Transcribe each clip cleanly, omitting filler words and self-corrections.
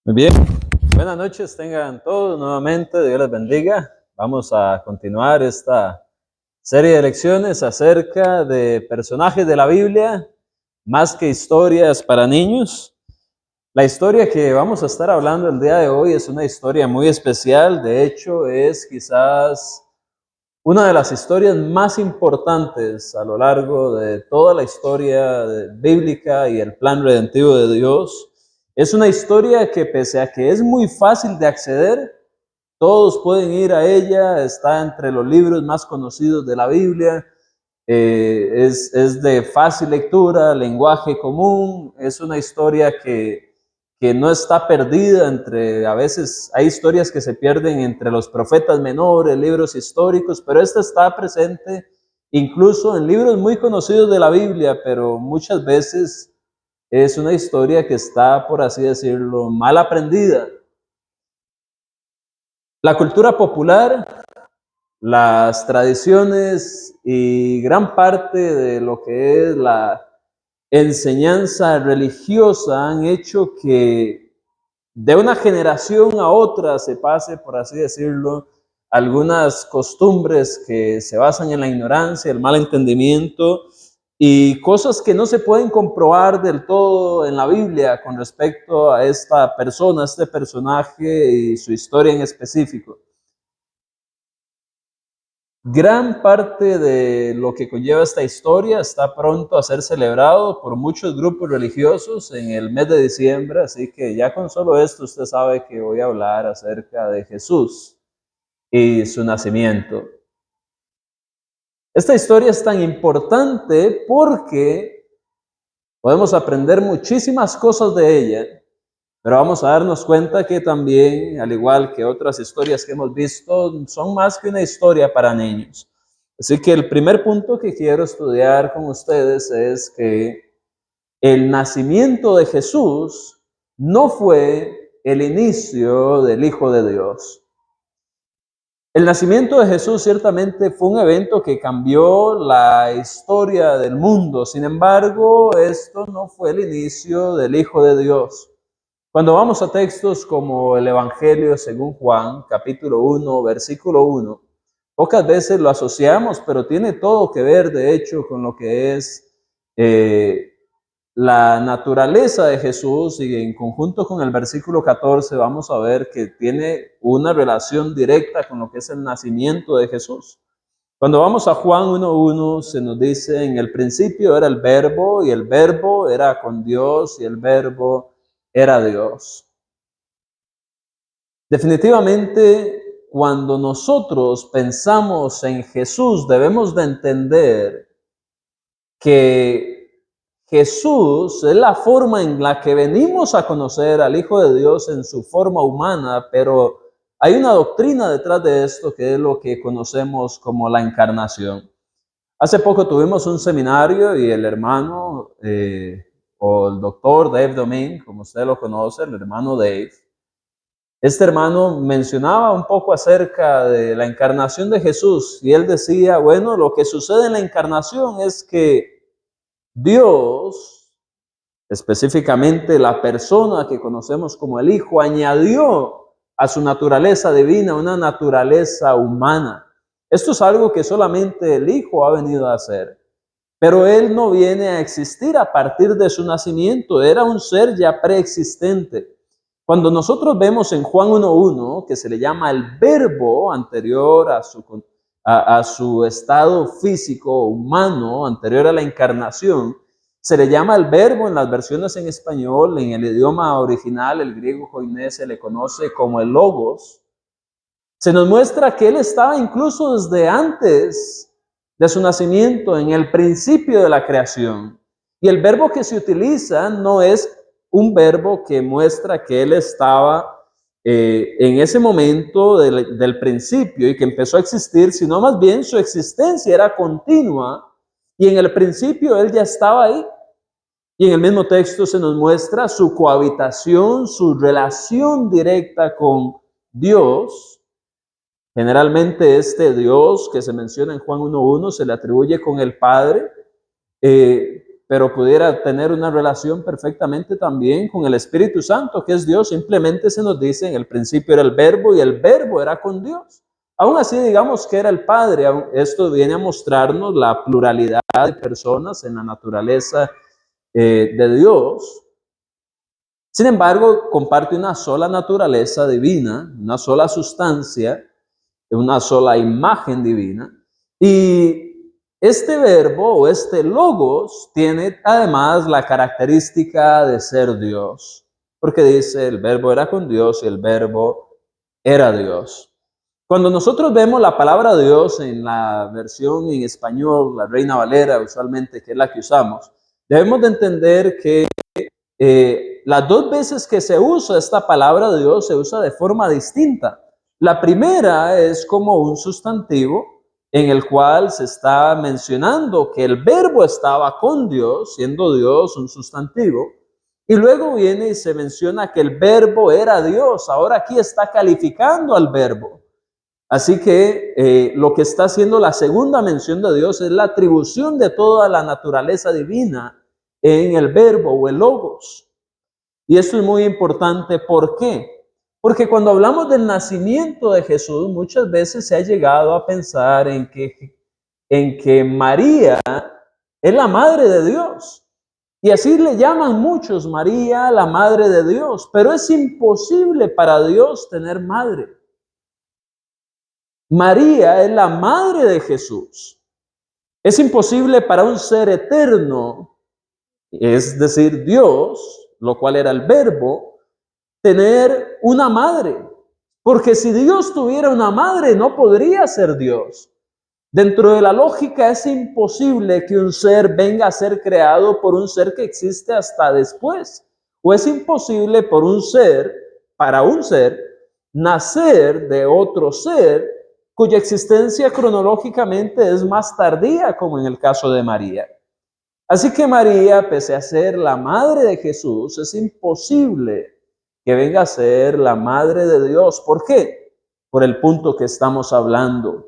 Muy bien, buenas noches tengan todos nuevamente, Dios les bendiga. Vamos a continuar esta serie de lecciones acerca de personajes de la Biblia, más que historias para niños. La historia que vamos a estar hablando el día de hoy es una historia muy especial, de hecho es quizás una de las historias más importantes a lo largo de toda la historia bíblica y el plan redentivo de Dios. Es una historia que pese a que es muy fácil de acceder, todos pueden ir a ella, está entre los libros más conocidos de la Biblia, es de fácil lectura, lenguaje común, es una historia que no está perdida a veces hay historias que se pierden entre los profetas menores, libros históricos, pero esta está presente incluso en libros muy conocidos de la Biblia, pero muchas veces es una historia que está, por así decirlo, mal aprendida. La cultura popular, las tradiciones y gran parte de lo que es la enseñanza religiosa han hecho que de una generación a otra se pase, por así decirlo, algunas costumbres que se basan en la ignorancia, el mal entendimiento y cosas que no se pueden comprobar del todo en la Biblia con respecto a esta persona, a este personaje y su historia en específico. Gran parte de lo que conlleva esta historia está pronto a ser celebrado por muchos grupos religiosos en el mes de diciembre, así que ya con solo esto usted sabe que voy a hablar acerca de Jesús y su nacimiento. Esta historia es tan importante porque podemos aprender muchísimas cosas de ella, pero vamos a darnos cuenta que también, al igual que otras historias que hemos visto, son más que una historia para niños. Así que el primer punto que quiero estudiar con ustedes es que el nacimiento de Jesús no fue el inicio del Hijo de Dios. El nacimiento de Jesús ciertamente fue un evento que cambió la historia del mundo. Sin embargo, esto no fue el inicio del Hijo de Dios. Cuando vamos a textos como el Evangelio según Juan, capítulo 1, versículo 1, pocas veces lo asociamos, pero tiene todo que ver, de hecho, con lo que es la naturaleza de Jesús, y en conjunto con el versículo 14 vamos a ver que tiene una relación directa con lo que es el nacimiento de Jesús. Cuando vamos a Juan 1.1 se nos dice, en el principio era el verbo, y el verbo era con Dios, y el verbo era Dios. Definitivamente, cuando nosotros pensamos en Jesús, debemos de entender que Jesús es la forma en la que venimos a conocer al Hijo de Dios en su forma humana, pero hay una doctrina detrás de esto que es lo que conocemos como la encarnación. Hace poco tuvimos un seminario y el hermano o el doctor Dave Domingue, como usted lo conoce, el hermano Dave, este hermano mencionaba un poco acerca de la encarnación de Jesús y él decía, bueno, lo que sucede en la encarnación es que Dios, específicamente la persona que conocemos como el Hijo, añadió a su naturaleza divina una naturaleza humana. Esto es algo que solamente el Hijo ha venido a hacer. Pero Él no viene a existir a partir de su nacimiento, era un ser ya preexistente. Cuando nosotros vemos en Juan 1.1 que se le llama el verbo anterior a su estado físico humano, anterior a la encarnación, se le llama el verbo en las versiones en español, en el idioma original, el griego koiné, se le conoce como el logos. Se nos muestra que Él estaba incluso desde antes de su nacimiento, en el principio de la creación. Y el verbo que se utiliza no es un verbo que muestra que Él estaba en ese momento del principio y que empezó a existir, sino más bien su existencia era continua y en el principio Él ya estaba ahí. Y en el mismo texto se nos muestra su cohabitación, su relación directa con Dios. Generalmente este Dios que se menciona en Juan 1.1 se le atribuye con el Padre. pero pudiera tener una relación perfectamente también con el Espíritu Santo, que es Dios. Simplemente se nos dice, en el principio era el Verbo y el Verbo era con Dios. Aún así, digamos que era el Padre. Esto viene a mostrarnos la pluralidad de personas en la naturaleza de Dios. Sin embargo, comparte una sola naturaleza divina, una sola sustancia, una sola imagen divina. Y este verbo o este logos tiene además la característica de ser Dios, porque dice el verbo era con Dios y el verbo era Dios. Cuando nosotros vemos la palabra Dios en la versión en español, la Reina Valera usualmente, que es la que usamos, debemos de entender que las dos veces que se usa esta palabra Dios se usa de forma distinta. La primera es como un sustantivo en el cual se está mencionando que el verbo estaba con Dios, siendo Dios un sustantivo, y luego viene y se menciona que el verbo era Dios. Ahora aquí está calificando al verbo. Así que lo que está haciendo la segunda mención de Dios es la atribución de toda la naturaleza divina en el verbo o el logos. Y esto es muy importante. ¿Por qué? Porque cuando hablamos del nacimiento de Jesús, muchas veces se ha llegado a pensar en que María es la madre de Dios. Y así le llaman muchos María, la madre de Dios. Pero es imposible para Dios tener madre. María es la madre de Jesús. Es imposible para un ser eterno, es decir, Dios, lo cual era el verbo, tener una madre. Porque si Dios tuviera una madre, no podría ser Dios. Dentro de la lógica es imposible que un ser venga a ser creado por un ser que existe hasta después. O es imposible para un ser, nacer de otro ser cuya existencia cronológicamente es más tardía, como en el caso de María. Así que María, pese a ser la madre de Jesús, es imposible que venga a ser la madre de Dios. ¿Por qué? Por el punto que estamos hablando.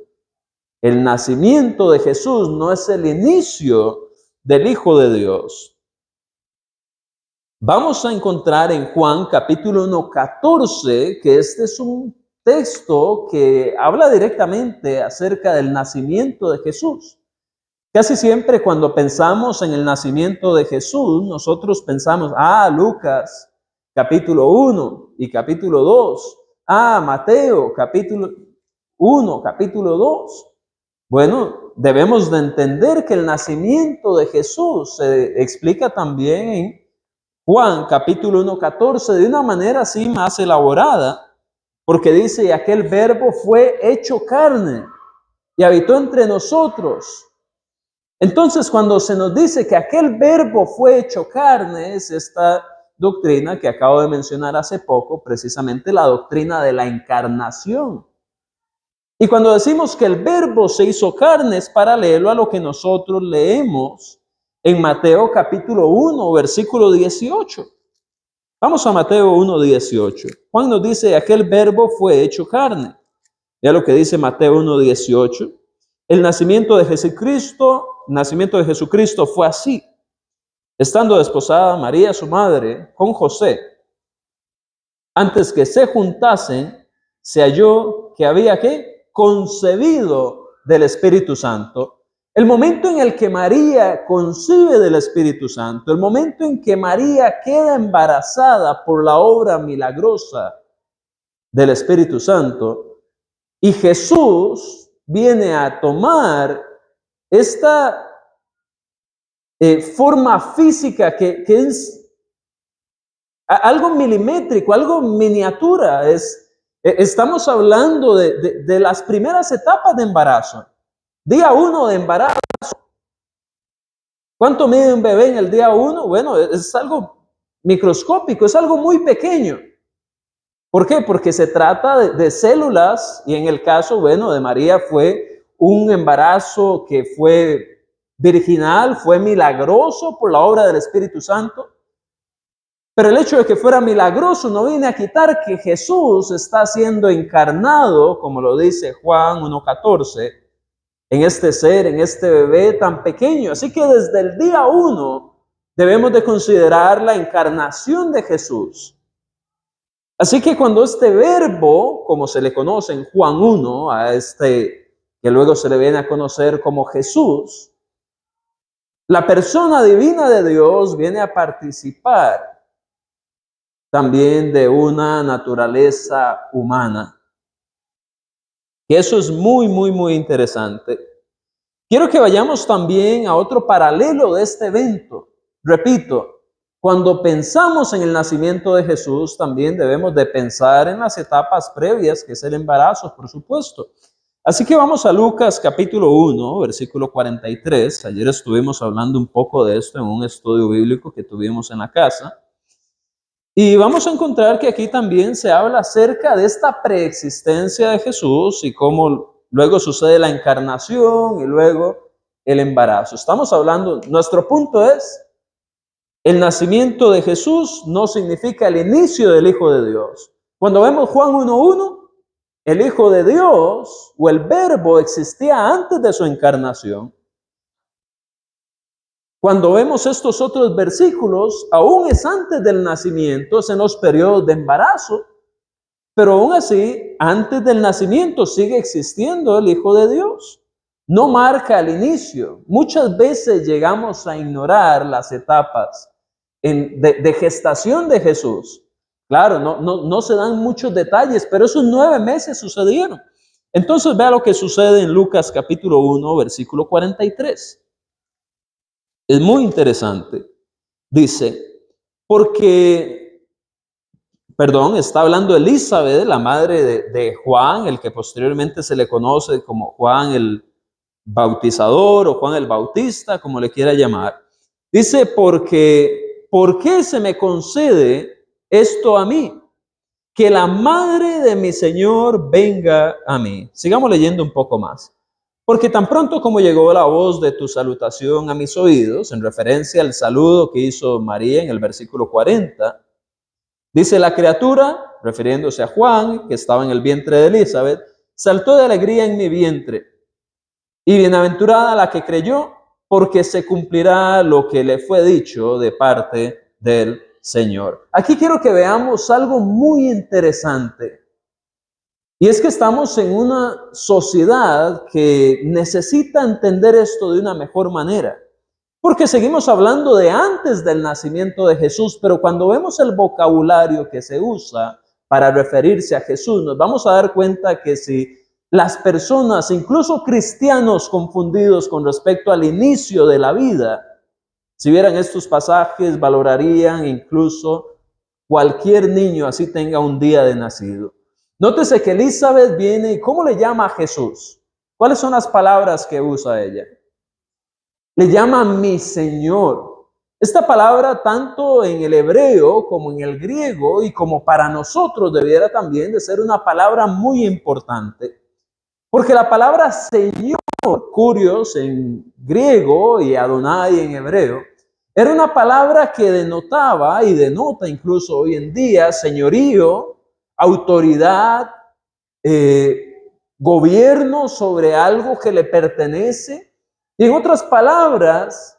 El nacimiento de Jesús no es el inicio del Hijo de Dios. Vamos a encontrar en Juan capítulo 1, 14, que este es un texto que habla directamente acerca del nacimiento de Jesús. Casi siempre cuando pensamos en el nacimiento de Jesús, nosotros pensamos, Lucas capítulo 1 y capítulo 2, Mateo capítulo 1, capítulo 2. Bueno, debemos de entender que el nacimiento de Jesús se explica también en Juan capítulo 1, 14 de una manera así más elaborada, porque dice, y aquel verbo fue hecho carne y habitó entre nosotros. Entonces, cuando se nos dice que aquel verbo fue hecho carne, es esta doctrina que acabo de mencionar hace poco, precisamente la doctrina de la encarnación. Y cuando decimos que el verbo se hizo carne, es paralelo a lo que nosotros leemos en Mateo capítulo 1, versículo 18. Vamos a Mateo 1, 18. Juan nos dice, aquel verbo fue hecho carne. Vea lo que dice Mateo 1, 18. El nacimiento de Jesucristo fue así. Estando desposada María, su madre, con José, antes que se juntasen, se halló que había concebido del Espíritu Santo. El momento en el que María concibe del Espíritu Santo, el momento en que María queda embarazada por la obra milagrosa del Espíritu Santo, y Jesús viene a tomar esta forma física que es algo milimétrico, algo miniatura. Estamos hablando de las primeras etapas de embarazo. Día 1 de embarazo. ¿Cuánto mide un bebé en el día 1? Bueno, es algo microscópico, es algo muy pequeño. ¿Por qué? Porque se trata de células, y en el caso, de María fue un embarazo que fue virginal, fue milagroso por la obra del Espíritu Santo. Pero el hecho de que fuera milagroso no viene a quitar que Jesús está siendo encarnado, como lo dice Juan 1:14, en este ser, en este bebé tan pequeño. Así que desde el día 1 debemos de considerar la encarnación de Jesús. Así que cuando este verbo, como se le conoce en Juan 1, a este que luego se le viene a conocer como Jesús, la persona divina de Dios viene a participar también de una naturaleza humana. Y eso es muy interesante. Quiero que vayamos también a otro paralelo de este evento. Repito, cuando pensamos en el nacimiento de Jesús, también debemos de pensar en las etapas previas, que es el embarazo, por supuesto. Así que vamos a Lucas capítulo 1, versículo 43. Ayer estuvimos hablando un poco de esto en un estudio bíblico que tuvimos en la casa. Y vamos a encontrar que aquí también se habla acerca de esta preexistencia de Jesús y cómo luego sucede la encarnación y luego el embarazo. Estamos hablando, nuestro punto es, el nacimiento de Jesús no significa el inicio del Hijo de Dios. Cuando vemos Juan 1:1, el Hijo de Dios o el Verbo existía antes de su encarnación. Cuando vemos estos otros versículos, aún es antes del nacimiento, es en los periodos de embarazo, pero aún así, antes del nacimiento sigue existiendo el Hijo de Dios. No marca el inicio. Muchas veces llegamos a ignorar las etapas de gestación de Jesús. Claro, no se dan muchos detalles, pero esos 9 meses sucedieron. Entonces vea lo que sucede en Lucas capítulo 1, versículo 43. Es muy interesante. Dice, está hablando Elizabeth, la madre de Juan, el que posteriormente se le conoce como Juan el Bautizador o Juan el Bautista, como le quiera llamar. Dice, ¿por qué se me concede esto a mí? Que la madre de mi Señor venga a mí. Sigamos leyendo un poco más. Porque tan pronto como llegó la voz de tu salutación a mis oídos, en referencia al saludo que hizo María en el versículo 40, dice la criatura, refiriéndose a Juan, que estaba en el vientre de Elizabeth, saltó de alegría en mi vientre. Y bienaventurada la que creyó, porque se cumplirá lo que le fue dicho de parte del Señor. Aquí quiero que veamos algo muy interesante. Y es que estamos en una sociedad que necesita entender esto de una mejor manera. Porque seguimos hablando de antes del nacimiento de Jesús, pero cuando vemos el vocabulario que se usa para referirse a Jesús, nos vamos a dar cuenta que si las personas, incluso cristianos confundidos con respecto al inicio de la vida, si vieran estos pasajes, valorarían incluso cualquier niño así tenga un día de nacido. Nótese que Elizabeth viene y ¿cómo le llama a Jesús? ¿Cuáles son las palabras que usa ella? Le llama mi Señor. Esta palabra tanto en el hebreo como en el griego y como para nosotros debiera también de ser una palabra muy importante. Porque la palabra Señor, Kurios en griego y Adonai en hebreo, era una palabra que denotaba y denota incluso hoy en día señorío, autoridad, gobierno sobre algo que le pertenece. Y en otras palabras,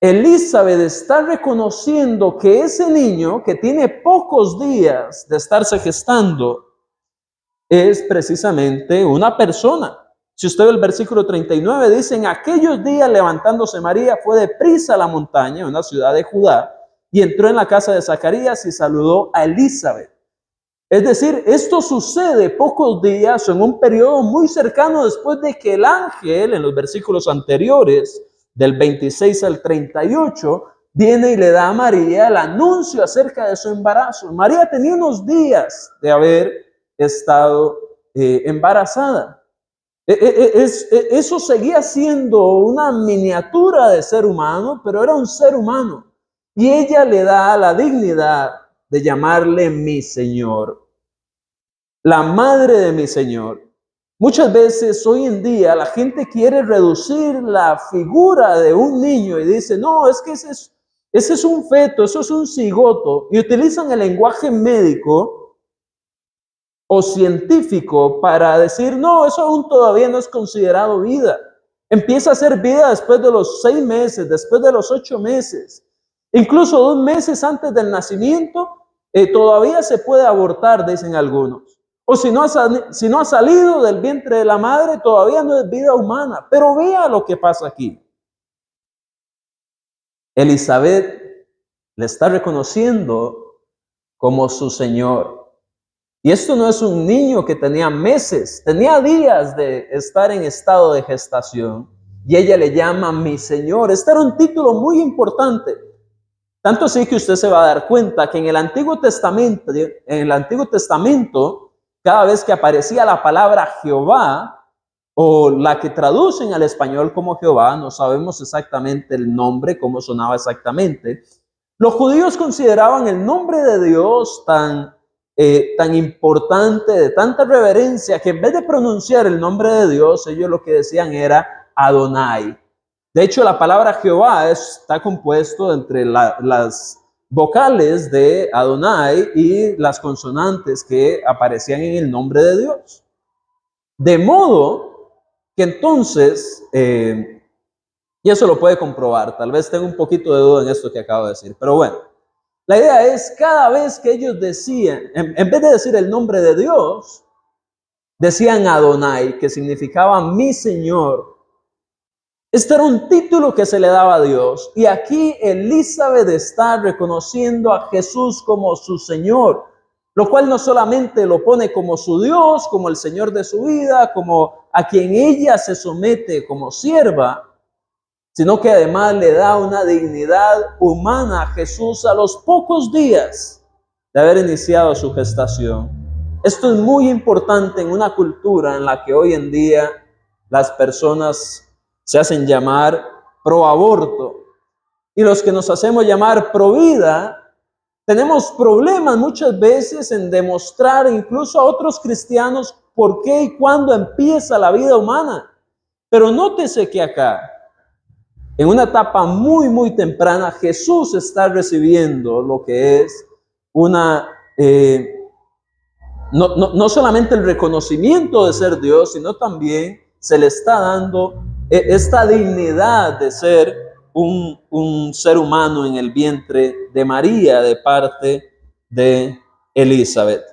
Elizabeth está reconociendo que ese niño que tiene pocos días de estarse gestando es precisamente una persona. Si usted ve el versículo 39, dice, en aquellos días levantándose María fue deprisa a la montaña, una ciudad de Judá, y entró en la casa de Zacarías y saludó a Elizabeth. Es decir, esto sucede pocos días en un periodo muy cercano después de que el ángel, en los versículos anteriores, del 26 al 38, viene y le da a María el anuncio acerca de su embarazo. María tenía unos días de haber estado embarazada. Eso seguía siendo una miniatura de ser humano, pero era un ser humano. Y ella le da la dignidad de llamarle mi Señor, la madre de mi Señor. Muchas veces hoy en día la gente quiere reducir la figura de un niño y dice, no, es que ese es un feto, eso es un cigoto, y utilizan el lenguaje médico o científico para decir, no, eso aún todavía no es considerado vida. Empieza a hacer vida después de los 6 meses, después de los 8 meses. Incluso 2 meses antes del nacimiento, todavía se puede abortar, dicen algunos. O si no ha salido del vientre de la madre, todavía no es vida humana. Pero vea lo que pasa aquí. Elizabeth le está reconociendo como su Señor. Y esto no es un niño que tenía meses, tenía días de estar en estado de gestación. Y ella le llama mi Señor. Este era un título muy importante. Tanto así que usted se va a dar cuenta que en el Antiguo Testamento, cada vez que aparecía la palabra Jehová, o la que traducen al español como Jehová, no sabemos exactamente el nombre, cómo sonaba exactamente. Los judíos consideraban el nombre de Dios tan importante, de tanta reverencia, que en vez de pronunciar el nombre de Dios, ellos lo que decían era Adonai. De hecho, la palabra Jehová está compuesto entre las vocales de Adonai y las consonantes que aparecían en el nombre de Dios. De modo que entonces, y eso lo puede comprobar, tal vez tenga un poquito de duda en esto que acabo de decir, pero bueno, la idea es cada vez que ellos decían, en vez de decir el nombre de Dios, decían Adonai, que significaba mi Señor. Este era un título que se le daba a Dios, y aquí Elizabeth está reconociendo a Jesús como su Señor, lo cual no solamente lo pone como su Dios, como el Señor de su vida, como a quien ella se somete como sierva, sino que además le da una dignidad humana a Jesús a los pocos días de haber iniciado su gestación. Esto es muy importante en una cultura en la que hoy en día las personas se hacen llamar pro aborto, y los que nos hacemos llamar pro vida tenemos problemas muchas veces en demostrar incluso a otros cristianos por qué y cuándo empieza la vida humana. Pero nótese que acá, en una etapa muy temprana, Jesús está recibiendo lo que es no solamente el reconocimiento de ser Dios, sino también se le está dando esta dignidad de ser un ser humano en el vientre de María de parte de Elizabeth.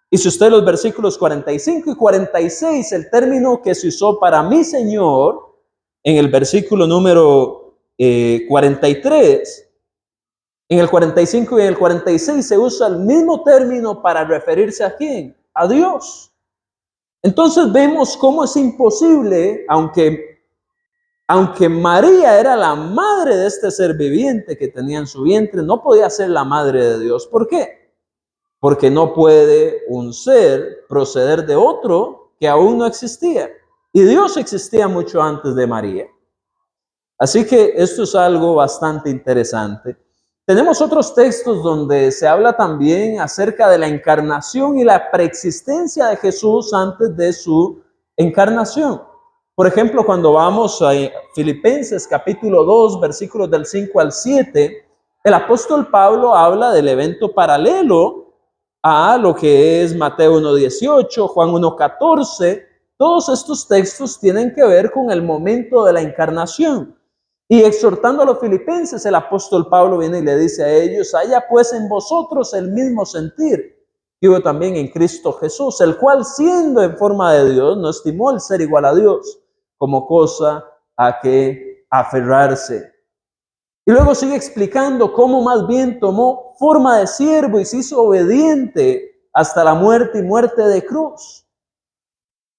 Y si usted los versículos 45 y 46, el término que se usó para mi Señor, en el versículo número 43, en el 45 y en el 46 se usa el mismo término para referirse a ¿quién? A Dios. Entonces vemos cómo es imposible, aunque María era la madre de este ser viviente que tenía en su vientre, no podía ser la madre de Dios. ¿Por qué? Porque no puede un ser proceder de otro que aún no existía. Y Dios existía mucho antes de María. Así que esto es algo bastante interesante. Tenemos otros textos donde se habla también acerca de la encarnación y la preexistencia de Jesús antes de su encarnación. Por ejemplo, cuando vamos a Filipenses capítulo 2, versículos del 5 al 7, el apóstol Pablo habla del evento paralelo a lo que es Mateo 1:18, Juan 1:14. Todos estos textos tienen que ver con el momento de la encarnación. Y exhortando a los filipenses, el apóstol Pablo viene y le dice a ellos: haya pues en vosotros el mismo sentir que hubo también en Cristo Jesús, el cual siendo en forma de Dios, no estimó el ser igual a Dios como cosa a que aferrarse. Y luego sigue explicando cómo más bien tomó forma de siervo y se hizo obediente hasta la muerte y muerte de cruz.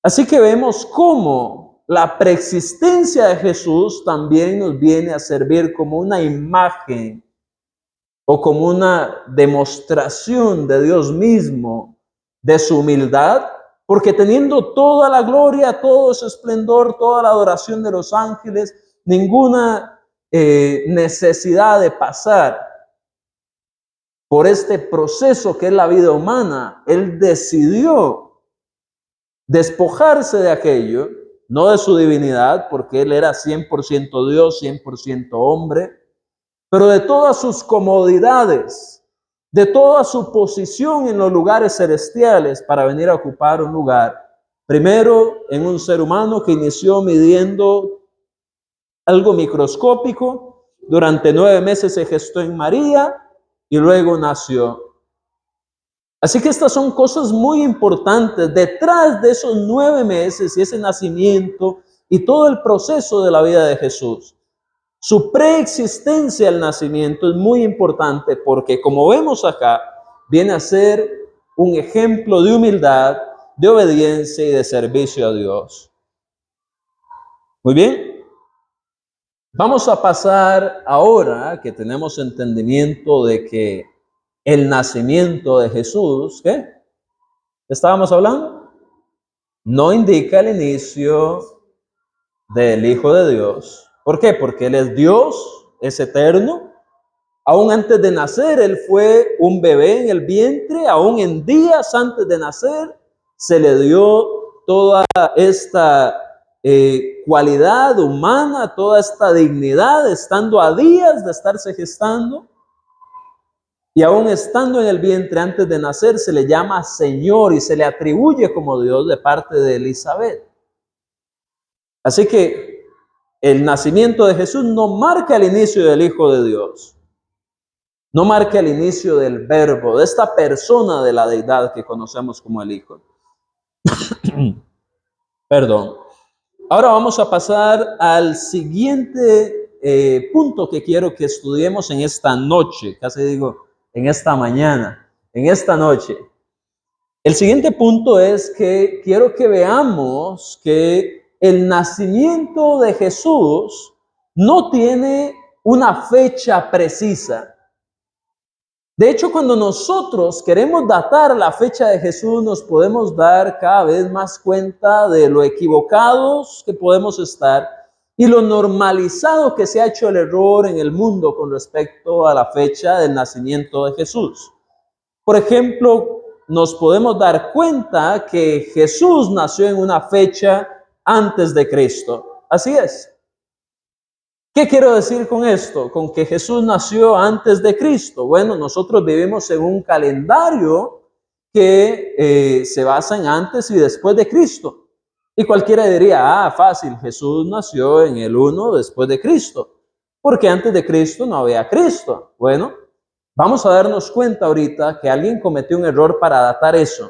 Así que vemos cómo la preexistencia de Jesús también nos viene a servir como una imagen o como una demostración de Dios mismo, de su humildad, porque teniendo toda la gloria, todo su esplendor, toda la adoración de los ángeles, ninguna necesidad de pasar por este proceso que es la vida humana, Él decidió despojarse de aquello, no de su divinidad, porque Él era 100% Dios, 100% hombre, pero de todas sus comodidades, de toda su posición en los lugares celestiales para venir a ocupar un lugar, primero en un ser humano que inició midiendo algo microscópico. Durante 9 meses se gestó en María y luego nació. Así que estas son cosas muy importantes. Detrás de esos 9 meses y ese nacimiento y todo el proceso de la vida de Jesús, su preexistencia al nacimiento es muy importante porque, como vemos acá, viene a ser un ejemplo de humildad, de obediencia y de servicio a Dios. Muy bien. Vamos a pasar ahora que tenemos entendimiento de que el nacimiento de Jesús, ¿qué? ¿Estábamos hablando? No indica el inicio del Hijo de Dios. ¿Por qué? Porque Él es Dios, es eterno. Aún antes de nacer, Él fue un bebé en el vientre. Aún en días antes de nacer, se le dio toda esta cualidad humana, toda esta dignidad, estando a días de estarse gestando. Y aún estando en el vientre antes de nacer, se le llama Señor y se le atribuye como Dios de parte de Elizabeth. Así que el nacimiento de Jesús no marca el inicio del Hijo de Dios. No marca el inicio del verbo, de esta persona de la deidad que conocemos como el Hijo. Perdón. Ahora vamos a pasar al siguiente punto que quiero que estudiemos en esta noche. Casi digo, en esta mañana, en esta noche. El siguiente punto es que quiero que veamos que el nacimiento de Jesús no tiene una fecha precisa. De hecho, cuando nosotros queremos datar la fecha de Jesús, nos podemos dar cada vez más cuenta de lo equivocados que podemos estar y lo normalizado que se ha hecho el error en el mundo con respecto a la fecha del nacimiento de Jesús. Por ejemplo, nos podemos dar cuenta que Jesús nació en una fecha antes de Cristo. Así es. ¿Qué quiero decir con esto? Con que Jesús nació antes de Cristo. Bueno, nosotros vivimos en un calendario que se basa en antes y después de Cristo. Y cualquiera diría, fácil, Jesús nació en el 1 después de Cristo. Porque antes de Cristo no había Cristo. Bueno, vamos a darnos cuenta ahorita que alguien cometió un error para datar eso.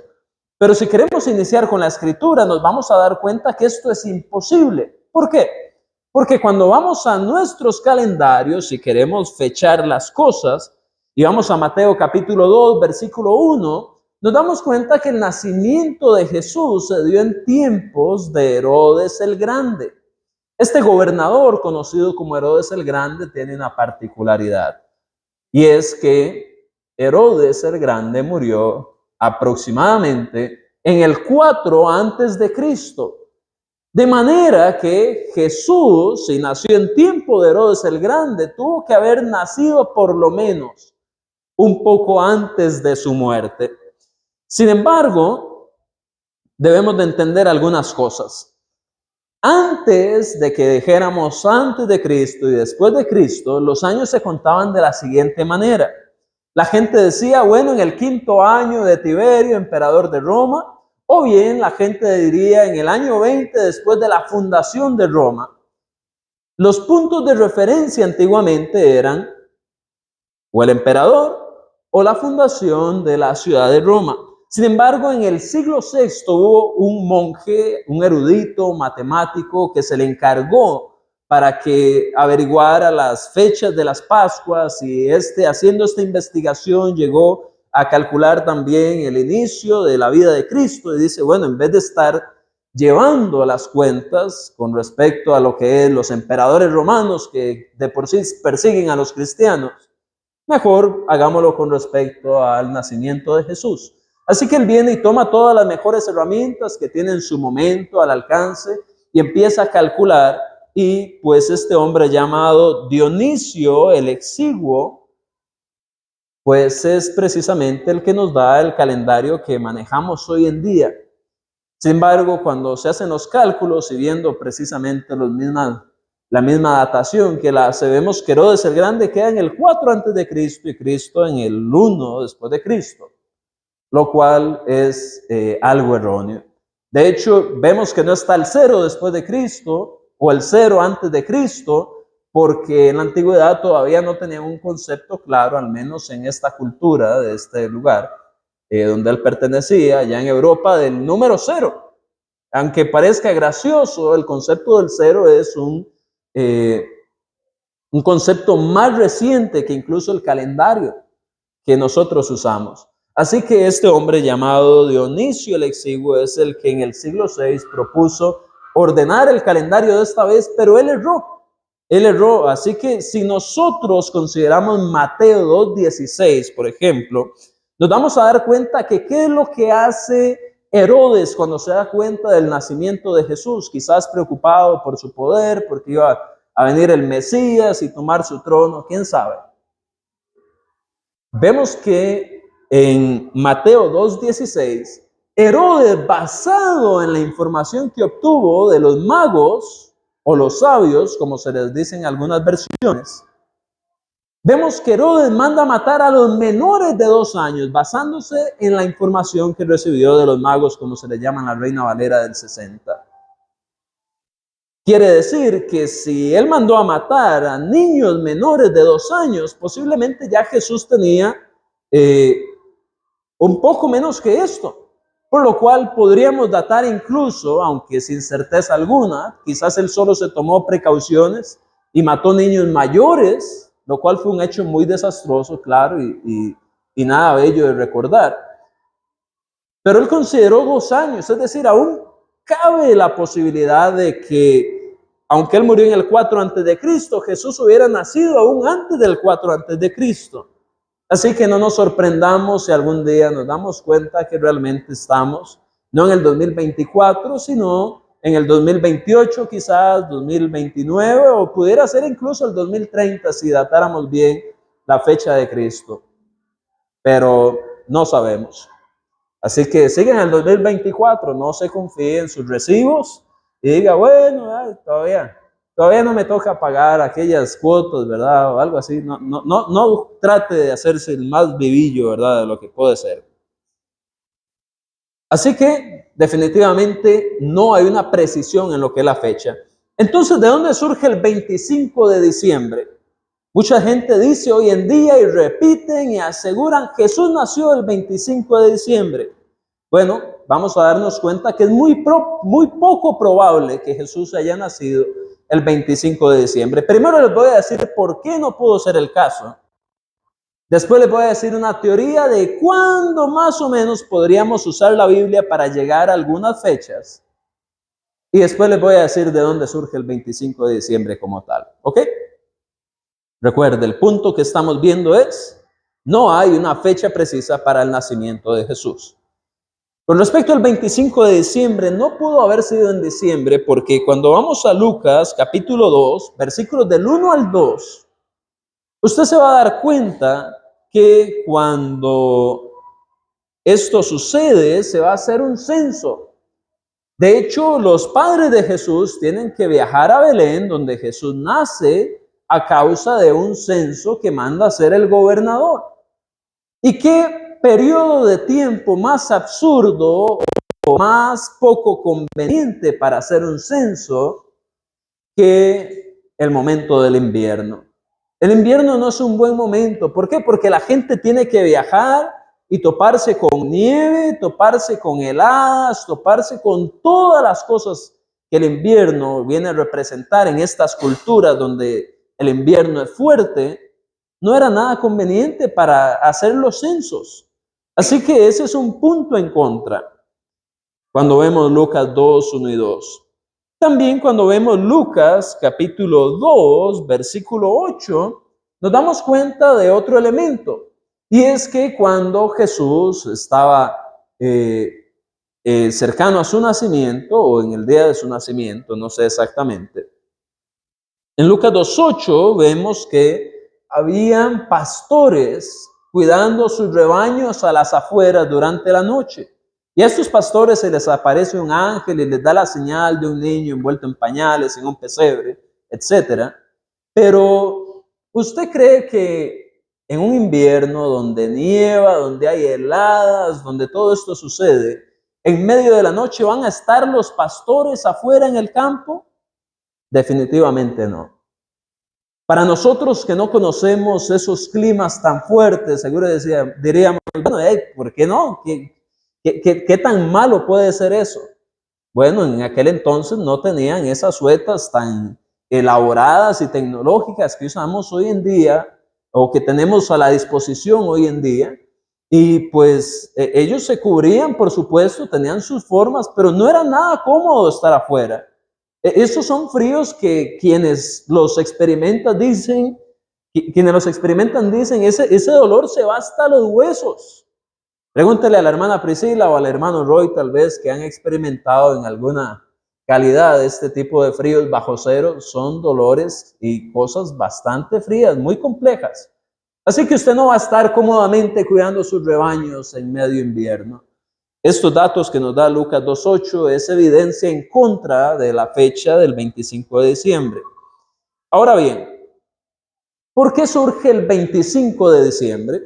Pero si queremos iniciar con la escritura, nos vamos a dar cuenta que esto es imposible. ¿Por qué? Porque cuando vamos a nuestros calendarios y queremos fechar las cosas, y vamos a Mateo capítulo 2, versículo 1, nos damos cuenta que el nacimiento de Jesús se dio en tiempos de Herodes el Grande. Este gobernador, conocido como Herodes el Grande, tiene una particularidad. Y es que Herodes el Grande murió aproximadamente en el 4 antes de Cristo. De manera que Jesús, si nació en tiempo de Herodes el Grande, tuvo que haber nacido por lo menos un poco antes de su muerte. Sin embargo, debemos de entender algunas cosas. Antes de que dijéramos antes de Cristo y después de Cristo, los años se contaban de la siguiente manera. La gente decía, bueno, en el 5º año de Tiberio, emperador de Roma, o bien la gente diría en el año 20 después de la fundación de Roma. Los puntos de referencia antiguamente eran o el emperador o la fundación de la ciudad de Roma. Sin embargo, en el siglo VI hubo un monje, un erudito matemático que se le encargó para que averiguara las fechas de las Pascuas y haciendo esta investigación llegó a calcular también el inicio de la vida de Cristo y dice, bueno, en vez de estar llevando las cuentas con respecto a lo que es los emperadores romanos que de por sí persiguen a los cristianos, mejor hagámoslo con respecto al nacimiento de Jesús. Así que él viene y toma todas las mejores herramientas que tiene en su momento al alcance y empieza a calcular y pues este hombre llamado Dionisio el Exiguo, pues es precisamente el que nos da el calendario que manejamos hoy en día. Sin embargo, cuando se hacen los cálculos y viendo precisamente la misma datación que la hace, vemos que Herodes el Grande queda en el 4 antes de Cristo y Cristo en el 1 después de Cristo, lo cual es algo erróneo. De hecho, vemos que no está el 0 después de Cristo o el 0 antes de Cristo, porque en la antigüedad todavía no tenían un concepto claro, al menos en esta cultura de este lugar, donde él pertenecía, allá en Europa, del número 0. Aunque parezca gracioso, el concepto del 0 es un concepto más reciente que incluso el calendario que nosotros usamos. Así que este hombre llamado Dionisio el Exiguo es el que en el siglo VI propuso ordenar el calendario de esta vez, pero él erró. Él erró. Así que si nosotros consideramos Mateo 2:16, por ejemplo, nos vamos a dar cuenta que qué es lo que hace Herodes cuando se da cuenta del nacimiento de Jesús, quizás preocupado por su poder, porque iba a venir el Mesías y tomar su trono, quién sabe. Vemos que en Mateo 2:16, Herodes, basado en la información que obtuvo de los magos o los sabios, como se les dice en algunas versiones, vemos que Herodes manda matar a los menores de 2 años, basándose en la información que recibió de los magos, como se le llama en la Reina Valera del 60. Quiere decir que si él mandó a matar a niños menores de 2 años, posiblemente ya Jesús tenía un poco menos que esto, por lo cual podríamos datar incluso, aunque sin certeza alguna, quizás él solo se tomó precauciones y mató niños mayores, lo cual fue un hecho muy desastroso, claro, y nada bello de recordar. Pero él consideró 2 años, es decir, aún cabe la posibilidad de que, aunque él murió en el 4 antes de Cristo, Jesús hubiera nacido aún antes del 4 antes de Cristo. Así que no nos sorprendamos si algún día nos damos cuenta que realmente estamos no en el 2024, sino en el 2028, quizás 2029, o pudiera ser incluso el 2030 si datáramos bien la fecha de Cristo. Pero no sabemos. Así que sigan en el 2024, no se confíen en sus recibos y diga, bueno, todavía no me toca pagar aquellas cuotas, ¿verdad? O algo así. No trate de hacerse el más vivillo, ¿verdad? De lo que puede ser. Así que definitivamente no hay una precisión en lo que es la fecha. Entonces, ¿de dónde surge el 25 de diciembre? Mucha gente dice hoy en día y repiten y aseguran, Jesús nació el 25 de diciembre. Bueno, vamos a darnos cuenta que es muy poco probable que Jesús haya nacido el 25 de diciembre. Primero les voy a decir por qué no pudo ser el caso. Después les voy a decir una teoría de cuándo más o menos podríamos usar la Biblia para llegar a algunas fechas. Y después les voy a decir de dónde surge el 25 de diciembre como tal. ¿Ok? Recuerde, el punto que estamos viendo es, no hay una fecha precisa para el nacimiento de Jesús. Con respecto al 25 de diciembre, no pudo haber sido en diciembre porque cuando vamos a Lucas capítulo 2, versículos del 1 al 2, usted se va a dar cuenta que cuando esto sucede, se va a hacer un censo. De hecho, los padres de Jesús tienen que viajar a Belén, donde Jesús nace, a causa de un censo que manda hacer el gobernador. ¿Y qué periodo de tiempo más absurdo o más poco conveniente para hacer un censo que el momento del invierno? El invierno no es un buen momento. ¿Por qué? Porque la gente tiene que viajar y toparse con nieve, toparse con heladas, toparse con todas las cosas que el invierno viene a representar en estas culturas donde el invierno es fuerte. No era nada conveniente para hacer los censos. Así que ese es un punto en contra cuando vemos Lucas 2, 1 y 2. También cuando vemos Lucas capítulo 2, versículo 8, nos damos cuenta de otro elemento. Y es que cuando Jesús estaba cercano a su nacimiento, o en el día de su nacimiento, no sé exactamente, en Lucas 2:8 vemos que habían pastores cuidando sus rebaños a las afueras durante la noche. Y a estos pastores se les aparece un ángel y les da la señal de un niño envuelto en pañales, en un pesebre, etc. Pero, ¿usted cree que en un invierno donde nieva, donde hay heladas, donde todo esto sucede, en medio de la noche van a estar los pastores afuera en el campo? Definitivamente no. Para nosotros que no conocemos esos climas tan fuertes, seguro diríamos, bueno, ¿por qué no? ¿Qué tan malo puede ser eso? Bueno, en aquel entonces no tenían esas suetas tan elaboradas y tecnológicas que usamos hoy en día o que tenemos a la disposición hoy en día. Y pues ellos se cubrían, por supuesto, tenían sus formas, pero no era nada cómodo estar afuera. Esos son fríos que quienes los experimentan dicen, ese dolor se va hasta los huesos. Pregúntele a la hermana Priscila o al hermano Roy, tal vez, que han experimentado en alguna calidad este tipo de fríos bajo cero. Son dolores y cosas bastante frías, muy complejas. Así que usted no va a estar cómodamente cuidando sus rebaños en medio invierno. Estos datos que nos da Lucas 2.8 es evidencia en contra de la fecha del 25 de diciembre. Ahora bien, ¿por qué surge el 25 de diciembre?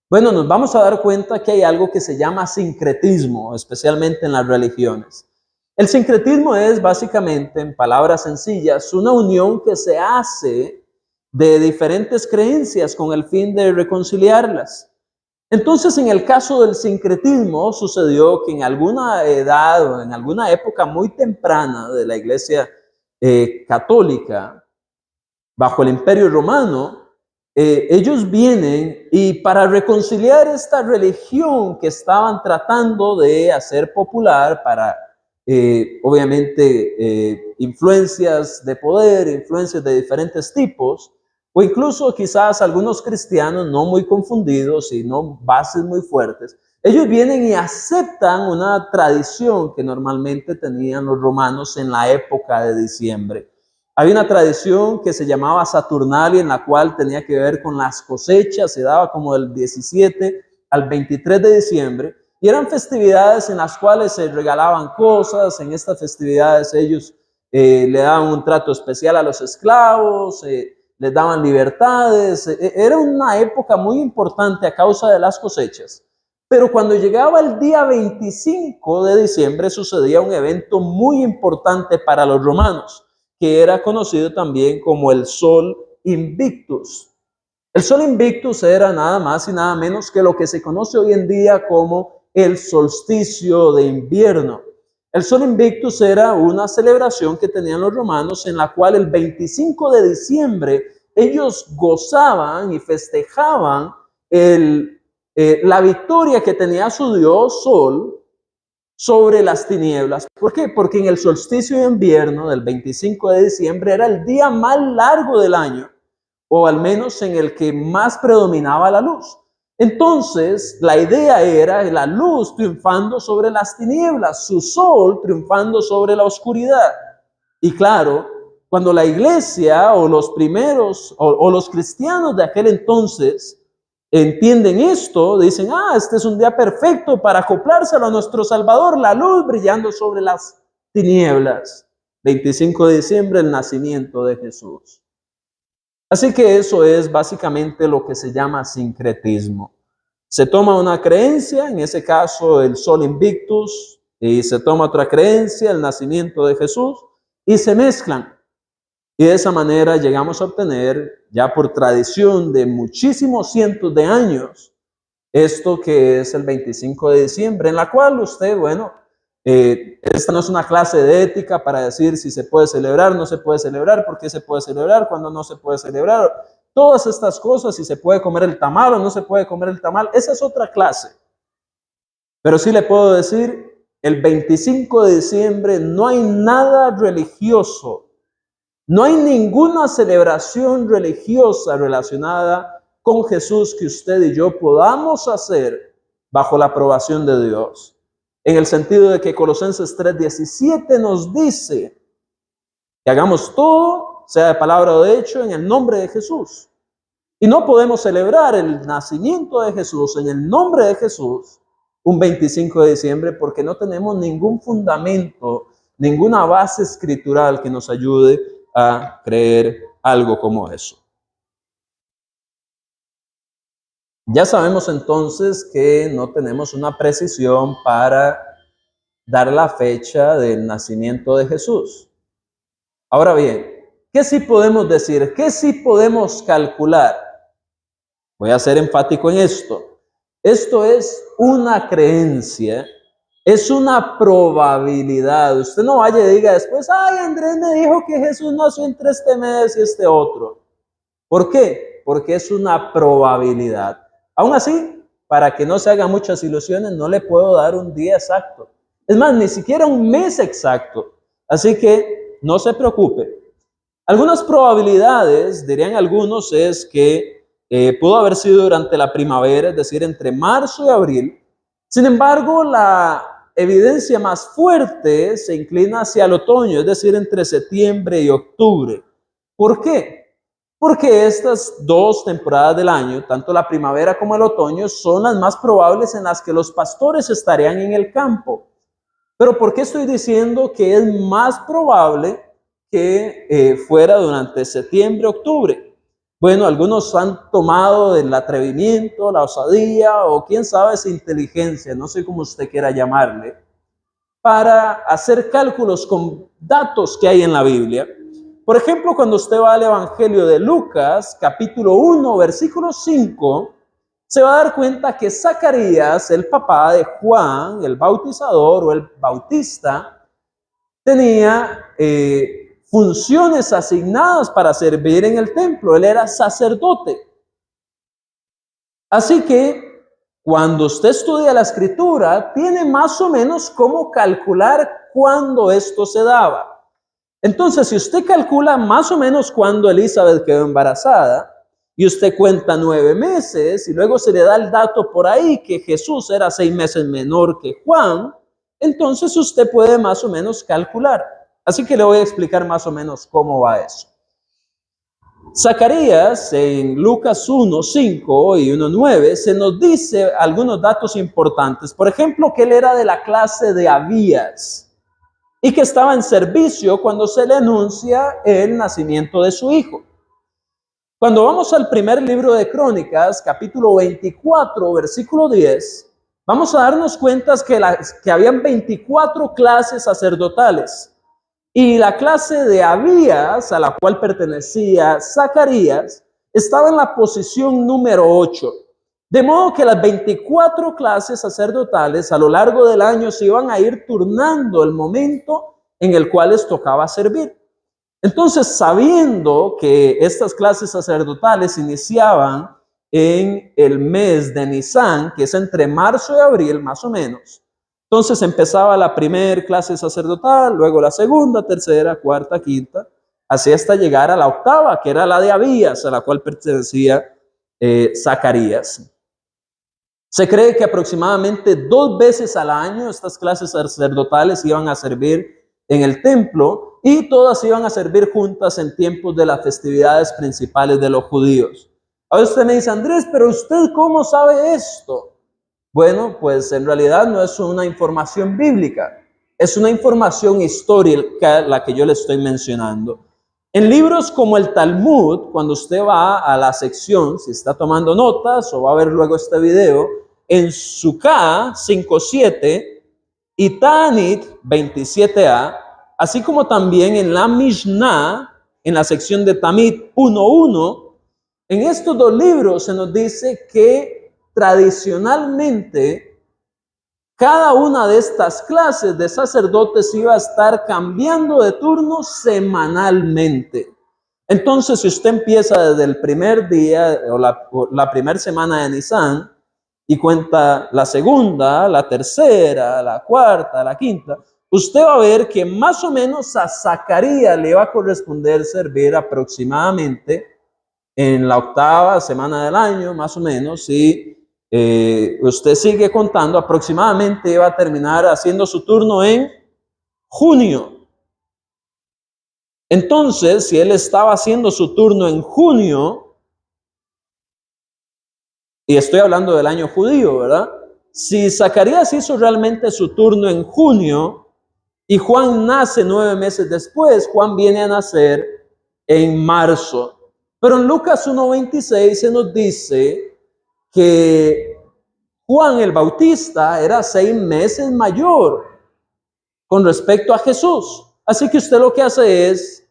Bueno, nos vamos a dar cuenta que hay algo que se llama sincretismo, especialmente en las religiones. El sincretismo es básicamente, en palabras sencillas, una unión que se hace de diferentes creencias con el fin de reconciliarlas. Entonces, en el caso del sincretismo, sucedió que en alguna edad o en alguna época muy temprana de la Iglesia católica, bajo el Imperio Romano, ellos vienen y para reconciliar esta religión que estaban tratando de hacer popular para, obviamente, influencias de poder, influencias de diferentes tipos, o incluso quizás algunos cristianos no muy confundidos y no bases muy fuertes, ellos vienen y aceptan una tradición que normalmente tenían los romanos en la época de diciembre. Había una tradición que se llamaba Saturnalia, en la cual tenía que ver con las cosechas, se daba como del 17 al 23 de diciembre, y eran festividades en las cuales se regalaban cosas. En estas festividades ellos le daban un trato especial a los esclavos, les daban libertades. Era una época muy importante a causa de las cosechas. Pero cuando llegaba el día 25 de diciembre sucedía un evento muy importante para los romanos, que era conocido también como el Sol Invictus. El Sol Invictus era nada más y nada menos que lo que se conoce hoy en día como el solsticio de invierno. El Sol Invictus era una celebración que tenían los romanos en la cual el 25 de diciembre ellos gozaban y festejaban la victoria que tenía su dios Sol sobre las tinieblas. ¿Por qué? Porque en el solsticio de invierno del 25 de diciembre era el día más largo del año, o al menos en el que más predominaba la luz. Entonces, la idea era la luz triunfando sobre las tinieblas, su sol triunfando sobre la oscuridad. Y claro, cuando la iglesia o los primeros o los cristianos de aquel entonces entienden esto, dicen, este es un día perfecto para acoplárselo a nuestro Salvador, la luz brillando sobre las tinieblas. 25 de diciembre, el nacimiento de Jesús. Así que eso es básicamente lo que se llama sincretismo. Se toma una creencia, en ese caso el Sol Invictus, y se toma otra creencia, el nacimiento de Jesús, y se mezclan. Y de esa manera llegamos a obtener, ya por tradición de muchísimos cientos de años, esto que es el 25 de diciembre, en la cual usted, bueno, esta no es una clase de ética para decir si se puede celebrar, no se puede celebrar, por qué se puede celebrar, cuándo no se puede celebrar, todas estas cosas, si se puede comer el tamal o no se puede comer el tamal, esa es otra clase. Pero sí le puedo decir, el 25 de diciembre no hay nada religioso, no hay ninguna celebración religiosa relacionada con Jesús que usted y yo podamos hacer bajo la aprobación de Dios. En el sentido de que Colosenses 3:17 nos dice que hagamos todo, sea de palabra o de hecho, en el nombre de Jesús. Y no podemos celebrar el nacimiento de Jesús en el nombre de Jesús un 25 de diciembre porque no tenemos ningún fundamento, ninguna base escritural que nos ayude a creer algo como eso. Ya sabemos entonces que no tenemos una precisión para dar la fecha del nacimiento de Jesús. Ahora bien, ¿qué sí podemos decir? ¿Qué sí podemos calcular? Voy a ser enfático en esto. Esto es una creencia, es una probabilidad. Usted no vaya y diga después, ay, Andrés me dijo que Jesús nació entre este mes y este otro. ¿Por qué? Porque es una probabilidad. Aún así, para que no se hagan muchas ilusiones, no le puedo dar un día exacto. Es más, ni siquiera un mes exacto. Así que no se preocupe. Algunas probabilidades, dirían algunos, es que pudo haber sido durante la primavera, es decir, entre marzo y abril. Sin embargo, la evidencia más fuerte se inclina hacia el otoño, es decir, entre septiembre y octubre. ¿Por qué? Porque estas dos temporadas del año, tanto la primavera como el otoño, son las más probables en las que los pastores estarían en el campo. Pero ¿por qué estoy diciendo que es más probable que fuera durante septiembre, octubre? Bueno, algunos han tomado el atrevimiento, la osadía o quién sabe esa inteligencia, no sé cómo usted quiera llamarle, para hacer cálculos con datos que hay en la Biblia. Por ejemplo, cuando usted va al Evangelio de Lucas, capítulo 1, versículo 5, se va a dar cuenta que Zacarías, el papá de Juan, el bautizador o el bautista, tenía funciones asignadas para servir en el templo. Él era sacerdote. Así que cuando usted estudia la escritura, tiene más o menos cómo calcular cuándo esto se daba. Entonces, si usted calcula más o menos cuándo Elizabeth quedó embarazada, y usted cuenta 9 meses, y luego se le da el dato por ahí que Jesús era 6 meses menor que Juan, entonces usted puede más o menos calcular. Así que le voy a explicar más o menos cómo va eso. Zacarías en Lucas 1, 5 y 1, 9 se nos dice algunos datos importantes. Por ejemplo, que él era de la clase de Abías y que estaba en servicio cuando se le anuncia el nacimiento de su hijo. Cuando vamos al primer libro de Crónicas, capítulo 24, versículo 10, vamos a darnos cuenta que habían 24 clases sacerdotales. Y la clase de Abías, a la cual pertenecía Zacarías, estaba en la posición número 8. De modo que las 24 clases sacerdotales a lo largo del año se iban a ir turnando el momento en el cual les tocaba servir. Entonces, sabiendo que estas clases sacerdotales iniciaban en el mes de Nisan, que es entre marzo y abril más o menos, entonces empezaba la primera clase sacerdotal, luego la segunda, tercera, cuarta, quinta, así hasta llegar a la octava, que era la de Abías, a la cual pertenecía Zacarías. Se cree que aproximadamente 2 veces al año estas clases sacerdotales iban a servir en el templo y todas iban a servir juntas en tiempos de las festividades principales de los judíos. Ahora usted me dice, Andrés, pero ¿usted cómo sabe esto? Bueno, pues en realidad no es una información bíblica, es una información histórica la que yo le estoy mencionando. En libros como el Talmud, cuando usted va a la sección, si está tomando notas o va a ver luego este video, en Sukkah 5.7 y Ta'anit 27a, así como también en la Mishnah, en la sección de Tamid 1.1, en estos dos libros se nos dice que tradicionalmente, cada una de estas clases de sacerdotes iba a estar cambiando de turno semanalmente. Entonces, si usted empieza desde el primer día o la primera semana de Nisan y cuenta la segunda, la tercera, la cuarta, la quinta, usted va a ver que más o menos a Zacarías le va a corresponder servir aproximadamente en la octava semana del año, más o menos, y usted sigue contando, aproximadamente va a terminar haciendo su turno en junio. Entonces, si él estaba haciendo su turno en junio, y estoy hablando del año judío, ¿verdad? Si Zacarías hizo realmente su turno en junio y Juan nace 9 meses después, Juan viene a nacer en marzo. Pero en Lucas 1.26 se nos dice que Juan el Bautista era 6 meses mayor con respecto a Jesús. Así que usted lo que hace es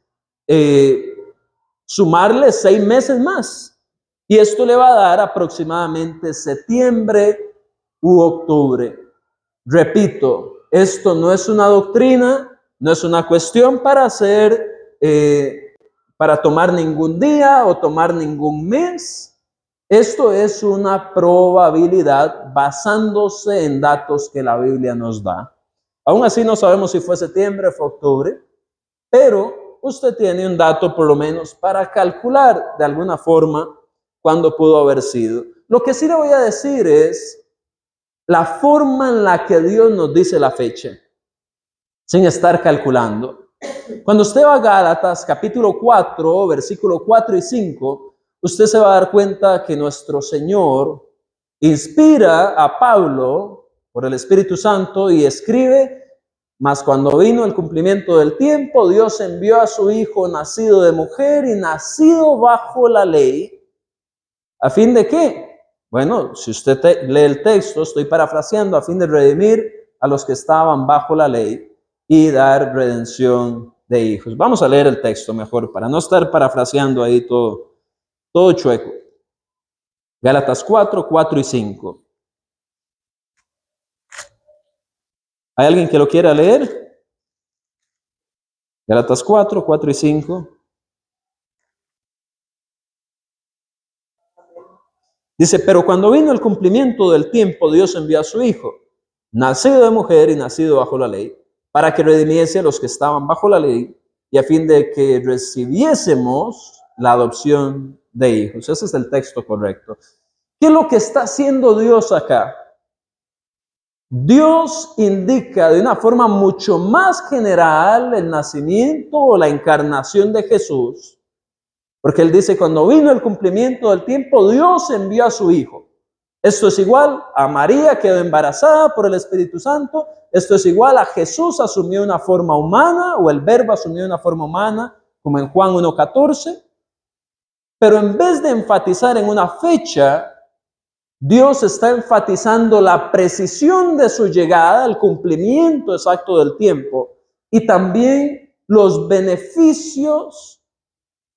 sumarle 6 meses más. Y esto le va a dar aproximadamente septiembre u octubre. Repito, esto no es una doctrina, no es una cuestión para hacer, para tomar ningún día o tomar ningún mes. Esto es una probabilidad basándose en datos que la Biblia nos da. Aún así no sabemos si fue septiembre o fue octubre, pero usted tiene un dato por lo menos para calcular de alguna forma cuándo pudo haber sido. Lo que sí le voy a decir es la forma en la que Dios nos dice la fecha, sin estar calculando. Cuando usted va a Gálatas capítulo 4, versículo 4 y 5, usted se va a dar cuenta que nuestro Señor inspira a Pablo por el Espíritu Santo y escribe: mas cuando vino el cumplimiento del tiempo, Dios envió a su Hijo nacido de mujer y nacido bajo la ley. ¿A fin de qué? Bueno, si usted lee el texto, estoy parafraseando, a fin de redimir a los que estaban bajo la ley y dar redención de hijos. Vamos a leer el texto mejor, para no estar parafraseando ahí todo chueco. Gálatas 4, 4 y 5. ¿Hay alguien que lo quiera leer? Gálatas 4, 4 y 5. Dice: pero cuando vino el cumplimiento del tiempo, Dios envió a su Hijo, nacido de mujer y nacido bajo la ley, para que redimiese a los que estaban bajo la ley y a fin de que recibiésemos la adopción de hijos. Ese es el texto correcto. ¿Qué es lo que está haciendo Dios acá? Dios indica de una forma mucho más general el nacimiento o la encarnación de Jesús, porque Él dice: cuando vino el cumplimiento del tiempo, Dios envió a su Hijo. Esto es igual a María, quedó embarazada por el Espíritu Santo. Esto es igual a Jesús asumió una forma humana, o el Verbo asumió una forma humana, como en Juan 1:14. Pero en vez de enfatizar en una fecha, Dios está enfatizando la precisión de su llegada, el cumplimiento exacto del tiempo y también los beneficios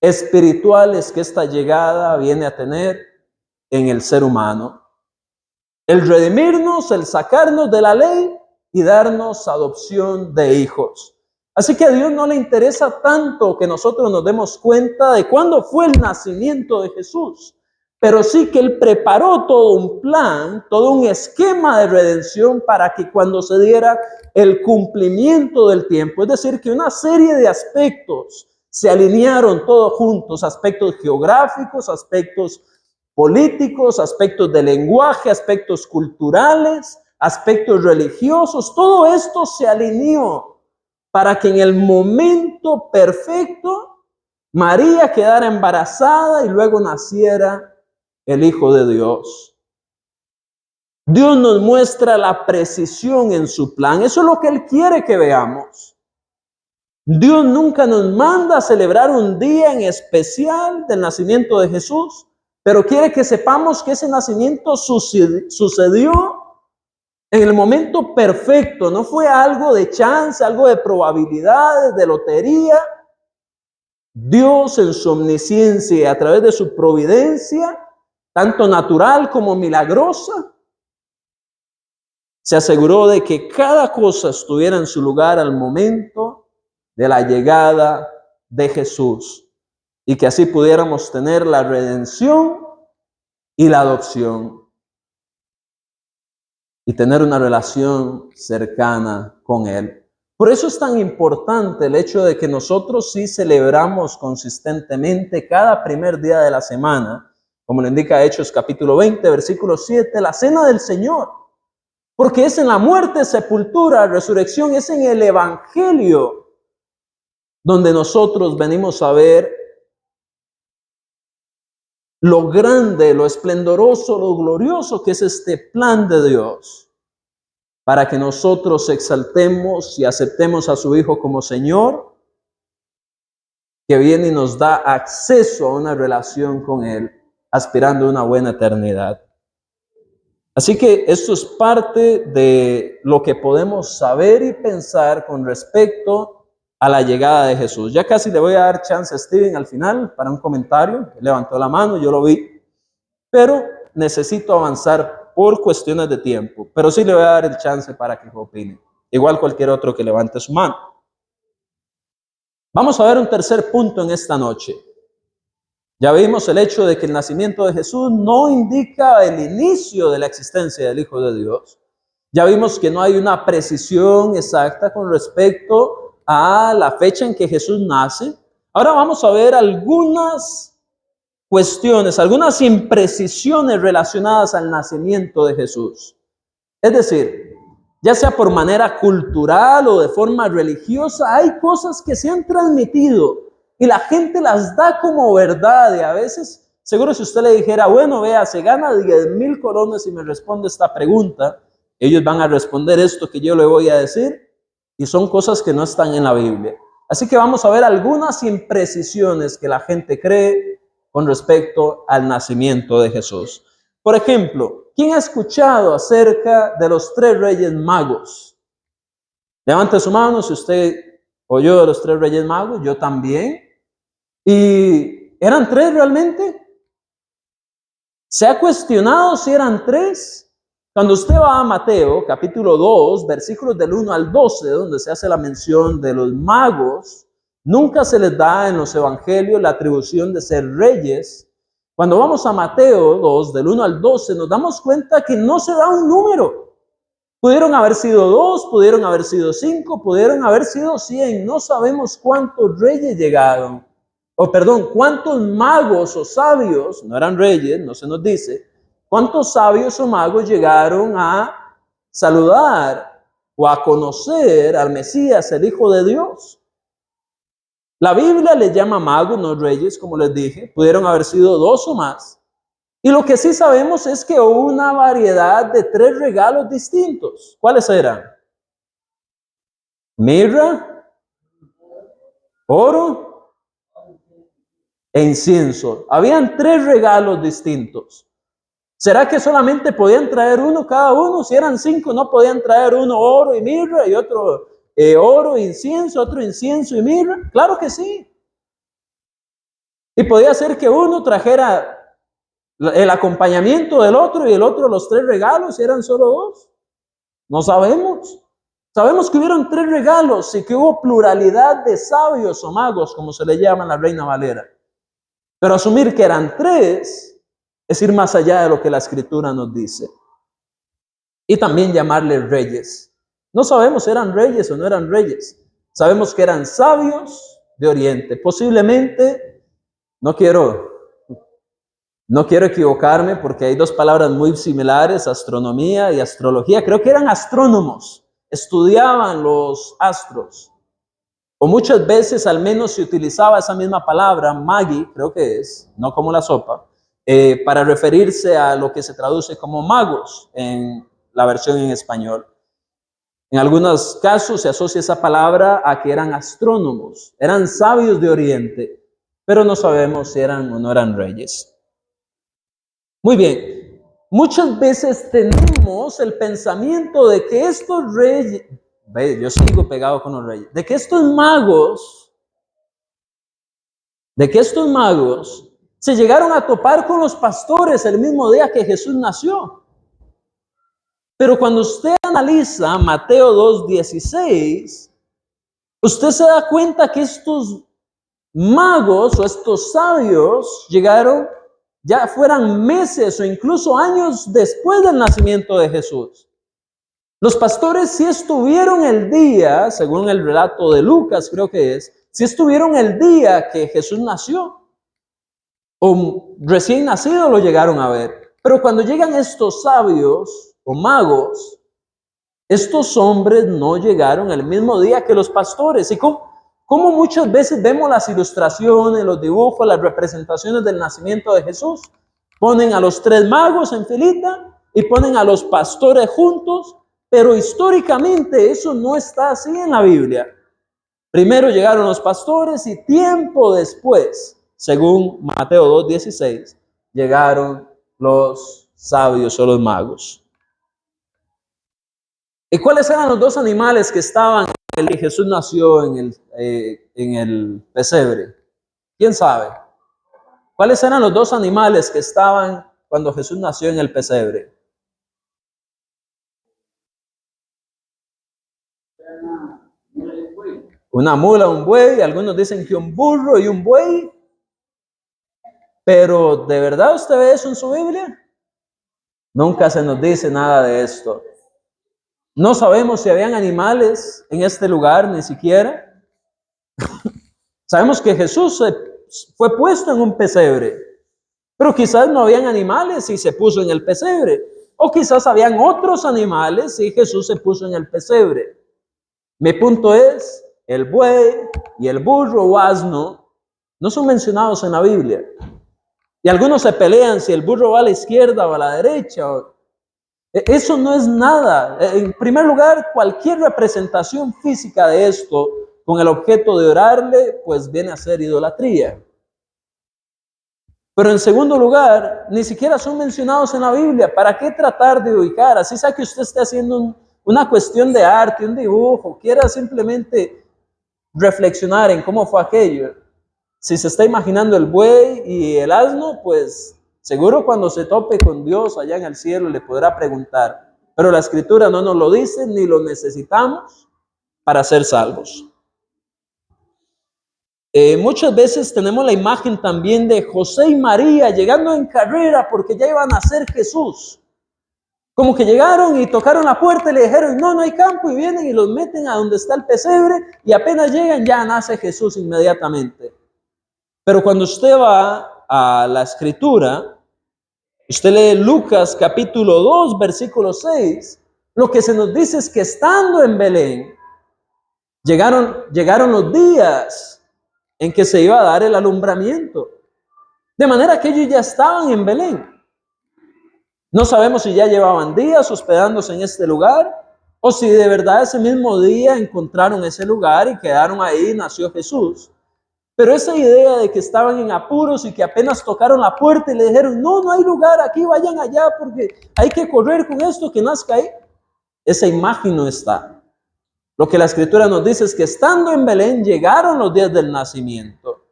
espirituales que esta llegada viene a tener en el ser humano. El redimirnos, el sacarnos de la ley y darnos adopción de hijos. Así que a Dios no le interesa tanto que nosotros nos demos cuenta de cuándo fue el nacimiento de Jesús, pero sí que Él preparó todo un plan, todo un esquema de redención para que cuando se diera el cumplimiento del tiempo, es decir, que una serie de aspectos se alinearon todos juntos, aspectos geográficos, aspectos políticos, aspectos de lenguaje, aspectos culturales, aspectos religiosos, todo esto se alineó para que en el momento perfecto María quedara embarazada y luego naciera el Hijo de Dios. Dios nos muestra la precisión en su plan. Eso es lo que Él quiere que veamos. Dios nunca nos manda a celebrar un día en especial del nacimiento de Jesús, pero quiere que sepamos que ese nacimiento sucedió en el momento perfecto. No fue algo de chance, algo de probabilidades, de lotería. Dios en su omnisciencia, a través de su providencia, tanto natural como milagrosa, se aseguró de que cada cosa estuviera en su lugar al momento de la llegada de Jesús y que así pudiéramos tener la redención y la adopción y tener una relación cercana con Él. Por eso es tan importante el hecho de que nosotros sí celebramos consistentemente cada primer día de la semana, como lo indica Hechos capítulo 20, versículo 7, la cena del Señor. Porque es en la muerte, sepultura, resurrección, es en el Evangelio donde nosotros venimos a ver lo grande, lo esplendoroso, lo glorioso que es este plan de Dios, para que nosotros exaltemos y aceptemos a su Hijo como Señor, que viene y nos da acceso a una relación con Él, aspirando a una buena eternidad. Así que esto es parte de lo que podemos saber y pensar con respecto a la llegada de Jesús. Ya casi le voy a dar chance a Steven al final para un comentario. Él levantó la mano, yo lo vi, pero necesito avanzar por cuestiones de tiempo. Pero sí le voy a dar el chance para que opine. Igual cualquier otro que levante su mano. Vamos a ver un tercer punto en esta noche. Ya vimos el hecho de que el nacimiento de Jesús no indica el inicio de la existencia del Hijo de Dios. Ya vimos que no hay una precisión exacta con respecto a la fecha en que Jesús nace. Ahora vamos a ver algunas cuestiones, algunas imprecisiones relacionadas al nacimiento de Jesús. Es decir, ya sea por manera cultural o de forma religiosa, hay cosas que se han transmitido y la gente las da como verdad. Y a veces, seguro si usted le dijera, bueno, vea, se gana 10,000 colones y me responde esta pregunta, ellos van a responder esto que yo le voy a decir, y son cosas que no están en la Biblia. Así que vamos a ver algunas imprecisiones que la gente cree con respecto al nacimiento de Jesús. Por ejemplo, ¿quién ha escuchado acerca de los 3 reyes magos? Levante su mano si usted oyó de los 3 reyes magos, yo también. ¿Y eran 3 realmente? ¿Se ha cuestionado si eran 3? Cuando usted va a Mateo, capítulo 2, versículos del 1 al 12, donde se hace la mención de los magos, nunca se les da en los evangelios la atribución de ser reyes. Cuando vamos a Mateo 2, del 1 al 12, nos damos cuenta que no se da un número. Pudieron haber sido 2, pudieron haber sido 5, pudieron haber sido 100. No sabemos cuántos reyes llegaron. Cuántos magos o sabios, no eran reyes, no se nos dice, cuántos sabios o magos llegaron a saludar o a conocer al Mesías, el Hijo de Dios. La Biblia les llama magos, no reyes, como les dije, pudieron haber sido 2 o más. Y lo que sí sabemos es que hubo una variedad de 3 regalos distintos. ¿Cuáles eran? Mirra, oro e incienso. Habían 3 regalos distintos. ¿Será que solamente podían traer uno cada uno? Si eran 5, no podían traer uno oro y mirra y otro oro e incienso, otro incienso y mirra. Claro que sí. Y podía ser que uno trajera el acompañamiento del otro y el otro los 3 regalos y eran solo 2. No sabemos. Sabemos que hubieron 3 regalos y que hubo pluralidad de sabios o magos, como se le llama en la Reina Valera. Pero asumir que eran 3 es ir más allá de lo que la Escritura nos dice. Y también llamarles reyes. No sabemos si eran reyes o no eran reyes. Sabemos que eran sabios de Oriente. Posiblemente, no quiero equivocarme porque hay 2 palabras muy similares, astronomía y astrología. Creo que eran astrónomos, estudiaban los astros. O muchas veces al menos se utilizaba esa misma palabra, magi, creo que es, no como la sopa, para referirse a lo que se traduce como magos en la versión en español. En algunos casos se asocia esa palabra a que eran astrónomos, eran sabios de Oriente, pero no sabemos si eran o no eran reyes. Muy bien, muchas veces tenemos el pensamiento de que estos reyes, yo sigo pegado con los reyes, de que estos magos se llegaron a topar con los pastores el mismo día que Jesús nació. Pero cuando usted analiza Mateo 2:16, usted se da cuenta que estos magos o estos sabios llegaron ya fueran meses o incluso años después del nacimiento de Jesús. Los pastores sí estuvieron el día, según el relato de Lucas creo que es, sí estuvieron el día que Jesús nació. O recién nacido lo llegaron a ver. Pero cuando llegan estos sabios o magos, estos hombres no llegaron el mismo día que los pastores. ¿Y cómo muchas veces vemos las ilustraciones, los dibujos, las representaciones del nacimiento de Jesús? Ponen a los 3 magos en filita y ponen a los pastores juntos, pero históricamente eso no está así en la Biblia. Primero llegaron los pastores y tiempo después, según Mateo 2:16, llegaron los sabios o los magos. ¿Y cuáles eran los 2 animales que estaban el que Jesús nació en el pesebre? ¿Quién sabe? ¿Cuáles eran los dos animales que estaban cuando Jesús nació en el pesebre? Una mula, un buey, algunos dicen que un burro y un buey, pero ¿de verdad usted ve eso en su Biblia? Nunca se nos dice nada de esto. No sabemos si habían animales en este lugar, ni siquiera. Sabemos que Jesús fue puesto en un pesebre, pero quizás no habían animales y se puso en el pesebre. O quizás habían otros animales y Jesús se puso en el pesebre. Mi punto es, el buey y el burro o asno no son mencionados en la Biblia. Y algunos se pelean si el burro va a la izquierda o a la derecha. Eso no es nada. En primer lugar, cualquier representación física de esto con el objeto de orarle, pues viene a ser idolatría. Pero en segundo lugar, ni siquiera son mencionados en la Biblia. ¿Para qué tratar de ubicar? Así sea que usted esté haciendo una cuestión de arte, un dibujo, quiera simplemente reflexionar en cómo fue aquello. Si se está imaginando el buey y el asno, pues seguro cuando se tope con Dios allá en el cielo le podrá preguntar. Pero la Escritura no nos lo dice ni lo necesitamos para ser salvos. Muchas veces tenemos la imagen también de José y María llegando en carrera porque ya iban a nacer Jesús. Como que llegaron y tocaron la puerta y le dijeron, no hay campo, y vienen y los meten a donde está el pesebre y apenas llegan ya nace Jesús inmediatamente. Pero cuando usted va a la Escritura, usted lee Lucas capítulo 2, versículo 6, lo que se nos dice es que estando en Belén, llegaron los días en que se iba a dar el alumbramiento. De manera que ellos ya estaban en Belén. No sabemos si ya llevaban días hospedándose en este lugar o si de verdad ese mismo día encontraron ese lugar y quedaron ahí y nació Jesús. Pero esa idea de que estaban en apuros y que apenas tocaron la puerta y le dijeron, no hay lugar aquí, vayan allá porque hay que correr con esto que nazca ahí. Esa imagen no está. Lo que la Escritura nos dice es que estando en Belén llegaron los días del nacimiento.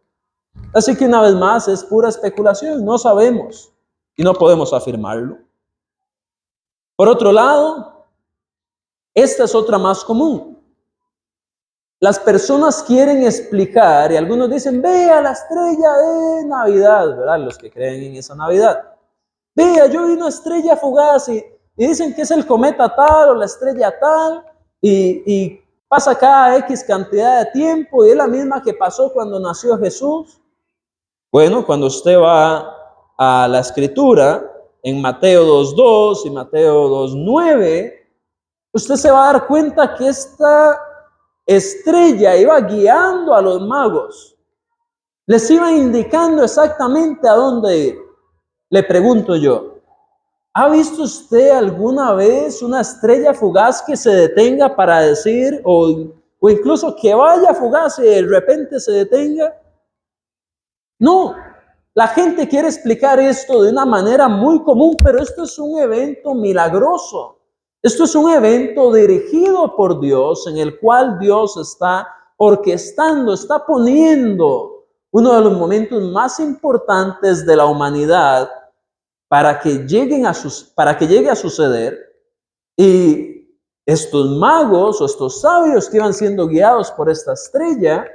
Así que una vez más es pura especulación, no sabemos y no podemos afirmarlo. Por otro lado, esta es otra más común. Las personas quieren explicar y algunos dicen, vea la estrella de Navidad, ¿verdad? Los que creen en esa Navidad. Vea, yo vi una estrella fugaz y dicen que es el cometa tal o la estrella tal y pasa cada X cantidad de tiempo y es la misma que pasó cuando nació Jesús. Bueno, cuando usted va a la Escritura, en Mateo 2:2 y Mateo 2:9, usted se va a dar cuenta que esta estrella iba guiando a los magos. Les iba indicando exactamente a dónde ir. Le pregunto yo, ¿ha visto usted alguna vez una estrella fugaz que se detenga para decir, o incluso que vaya fugaz y de repente se detenga? No, la gente quiere explicar esto de una manera muy común, pero esto es un evento milagroso. Esto es un evento dirigido por Dios, en el cual Dios está orquestando, está poniendo uno de los momentos más importantes de la humanidad para que llegue a suceder. Y estos magos o estos sabios que iban siendo guiados por esta estrella,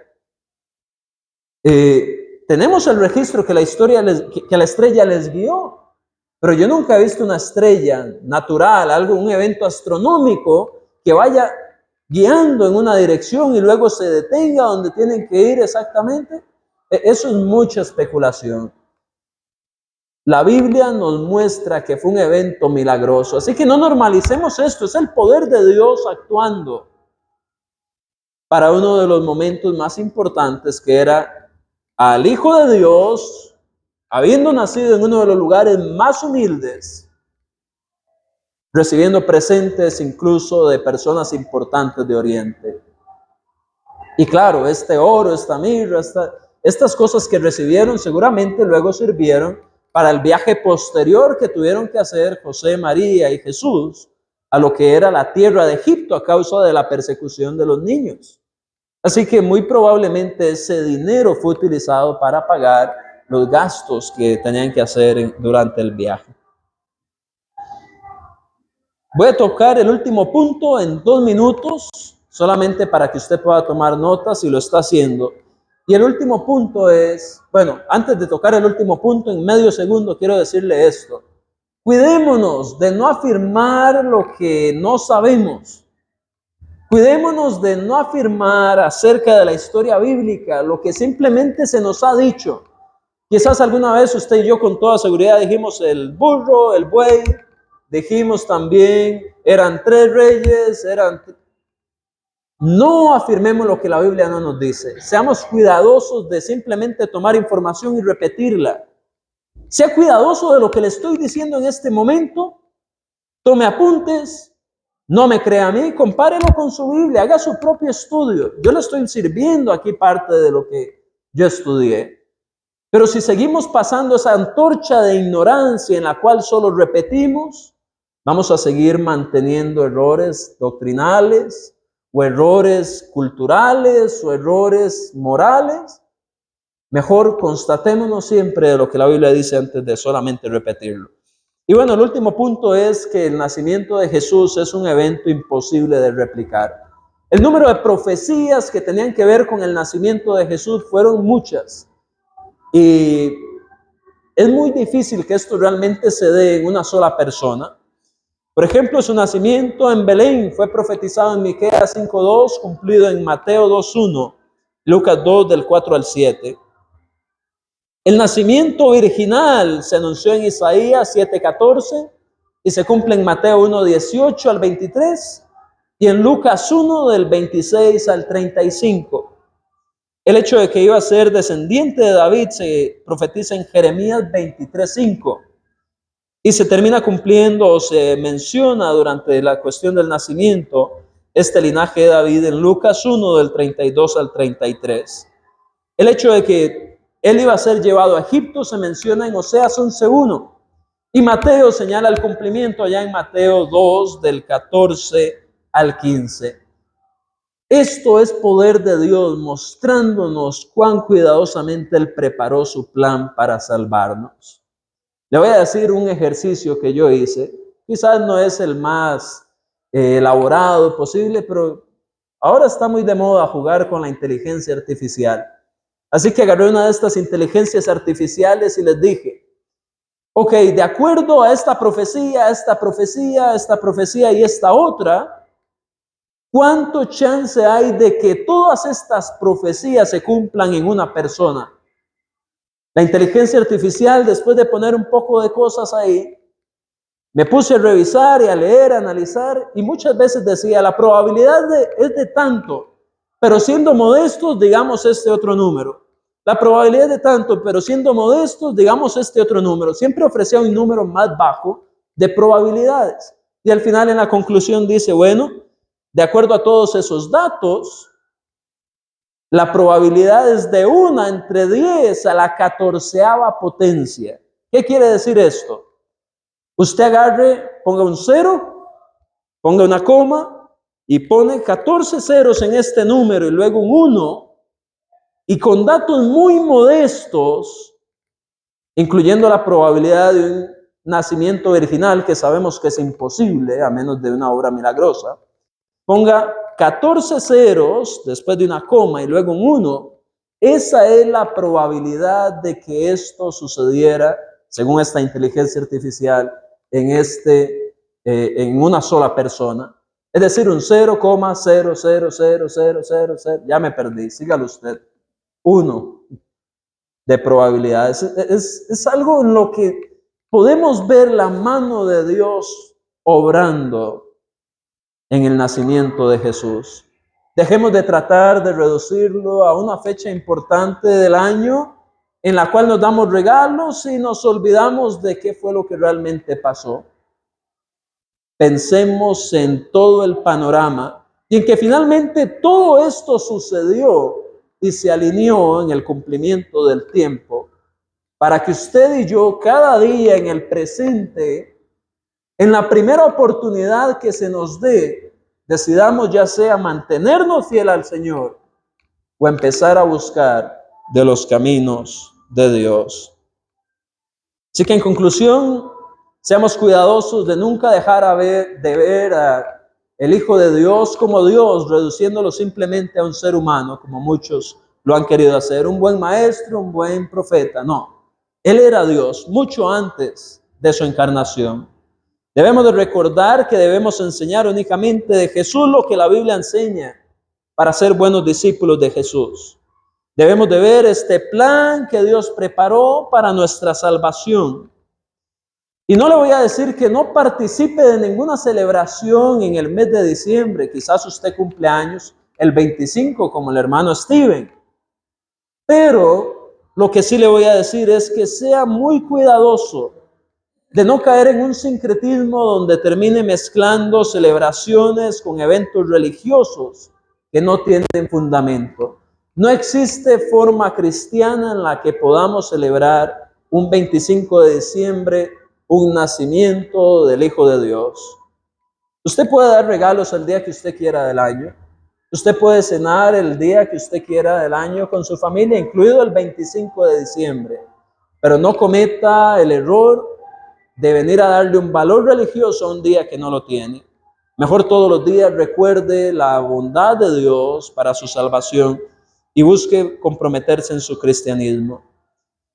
tenemos el registro que la estrella les guió. Pero yo nunca he visto una estrella natural, un evento astronómico que vaya guiando en una dirección y luego se detenga donde tienen que ir exactamente. Eso es mucha especulación. La Biblia nos muestra que fue un evento milagroso, así que no normalicemos esto, es el poder de Dios actuando para uno de los momentos más importantes, que era al Hijo de Dios, habiendo nacido en uno de los lugares más humildes, recibiendo presentes incluso de personas importantes de Oriente. Y claro, este oro, esta mirra, estas cosas que recibieron seguramente luego sirvieron para el viaje posterior que tuvieron que hacer José, María y Jesús a lo que era la tierra de Egipto a causa de la persecución de los niños. Así que muy probablemente ese dinero fue utilizado para pagar los gastos que tenían que hacer durante el viaje. Voy a tocar el último punto en 2 minutos, solamente para que usted pueda tomar notas si lo está haciendo. Y el último punto es, bueno, antes de tocar el último punto, en medio segundo quiero decirle esto. Cuidémonos de no afirmar lo que no sabemos. Cuidémonos de no afirmar acerca de la historia bíblica lo que simplemente se nos ha dicho. Quizás alguna vez usted y yo con toda seguridad dijimos el burro, el buey, dijimos también eran 3 reyes, No afirmemos lo que la Biblia no nos dice. Seamos cuidadosos de simplemente tomar información y repetirla. Sea cuidadoso de lo que le estoy diciendo en este momento. Tome apuntes. No me crea a mí, compárelo con su Biblia, haga su propio estudio. Yo le estoy sirviendo aquí parte de lo que yo estudié. Pero si seguimos pasando esa antorcha de ignorancia en la cual solo repetimos, vamos a seguir manteniendo errores doctrinales, o errores culturales, o errores morales. Mejor constatémonos siempre de lo que la Biblia dice antes de solamente repetirlo. Y bueno, el último punto es que el nacimiento de Jesús es un evento imposible de replicar. El número de profecías que tenían que ver con el nacimiento de Jesús fueron muchas. Y es muy difícil que esto realmente se dé en una sola persona. Por ejemplo, su nacimiento en Belén fue profetizado en Miqueas 5:2, cumplido en Mateo 2:1, Lucas 2 del 4 al 7. El nacimiento virginal se anunció en Isaías 7:14 y se cumple en Mateo 1:18 al 23 y en Lucas 1 del 26 al 35. El hecho de que iba a ser descendiente de David se profetiza en Jeremías 23:5 y se termina cumpliendo o se menciona durante la cuestión del nacimiento este linaje de David en Lucas 1 del 32 al 33. El hecho de que él iba a ser llevado a Egipto se menciona en Oseas 11:1 y Mateo señala el cumplimiento allá en Mateo 2 del 14 al 15. Esto es poder de Dios mostrándonos cuán cuidadosamente Él preparó su plan para salvarnos. Le voy a decir un ejercicio que yo hice. Quizás no es el más elaborado posible, pero ahora está muy de moda jugar con la inteligencia artificial. Así que agarré una de estas inteligencias artificiales y les dije, ok, de acuerdo a esta profecía, esta profecía, esta profecía y esta otra, ¿cuánto chance hay de que todas estas profecías se cumplan en una persona? La inteligencia artificial, después de poner un poco de cosas ahí, me puse a revisar y a leer, a analizar, y muchas veces decía, la probabilidad es de tanto, pero siendo modestos, digamos este otro número. La probabilidad de tanto, pero siendo modestos, digamos este otro número. Siempre ofrecía un número más bajo de probabilidades. Y al final en la conclusión dice, bueno, de acuerdo a todos esos datos, la probabilidad es de 1 entre 10 a la 14ª potencia. ¿Qué quiere decir esto? Usted agarre, ponga un 0, ponga una coma y pone 14 ceros en este número y luego un 1 y con datos muy modestos, incluyendo la probabilidad de un nacimiento virginal que sabemos que es imposible a menos de una obra milagrosa, ponga 14 ceros después de una coma y luego un 1, esa es la probabilidad de que esto sucediera, según esta inteligencia artificial, en una sola persona. Es decir, un 0,0000000, ya me perdí, sígalo usted, 1 de probabilidades. Es algo en lo que podemos ver la mano de Dios obrando en el nacimiento de Jesús. Dejemos de tratar de reducirlo a una fecha importante del año en la cual nos damos regalos y nos olvidamos de qué fue lo que realmente pasó. Pensemos en todo el panorama y en que finalmente todo esto sucedió y se alineó en el cumplimiento del tiempo para que usted y yo cada día en el presente En la primera oportunidad que se nos dé, decidamos ya sea mantenernos fiel al Señor o empezar a buscar de los caminos de Dios. Así que en conclusión, seamos cuidadosos de nunca dejar de ver a el Hijo de Dios como Dios, reduciéndolo simplemente a un ser humano, como muchos lo han querido hacer, un buen maestro, un buen profeta. No, Él era Dios mucho antes de su encarnación. Debemos de recordar que debemos enseñar únicamente de Jesús lo que la Biblia enseña para ser buenos discípulos de Jesús. Debemos de ver este plan que Dios preparó para nuestra salvación. Y no le voy a decir que no participe de ninguna celebración en el mes de diciembre. Quizás usted cumple años el 25 como el hermano Steven. Pero lo que sí le voy a decir es que sea muy cuidadoso de no caer en un sincretismo donde termine mezclando celebraciones con eventos religiosos que no tienen fundamento. No existe forma cristiana en la que podamos celebrar un 25 de diciembre, un nacimiento del Hijo de Dios. Usted puede dar regalos el día que usted quiera del año. Usted puede cenar el día que usted quiera del año con su familia, incluido el 25 de diciembre. Pero no cometa el error de venir a darle un valor religioso a un día que no lo tiene. Mejor todos los días recuerde la bondad de Dios para su salvación y busque comprometerse en su cristianismo.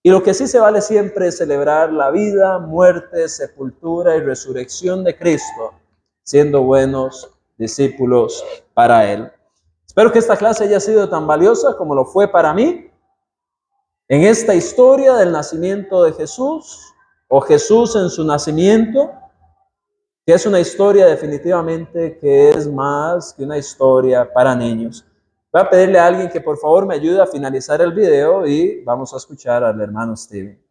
Y lo que sí se vale siempre es celebrar la vida, muerte, sepultura y resurrección de Cristo, siendo buenos discípulos para Él. Espero que esta clase haya sido tan valiosa como lo fue para mí. En esta historia del nacimiento de Jesús, o Jesús en su nacimiento, que es una historia definitivamente que es más que una historia para niños. Voy a pedirle a alguien que por favor me ayude a finalizar el video y vamos a escuchar al hermano Steven.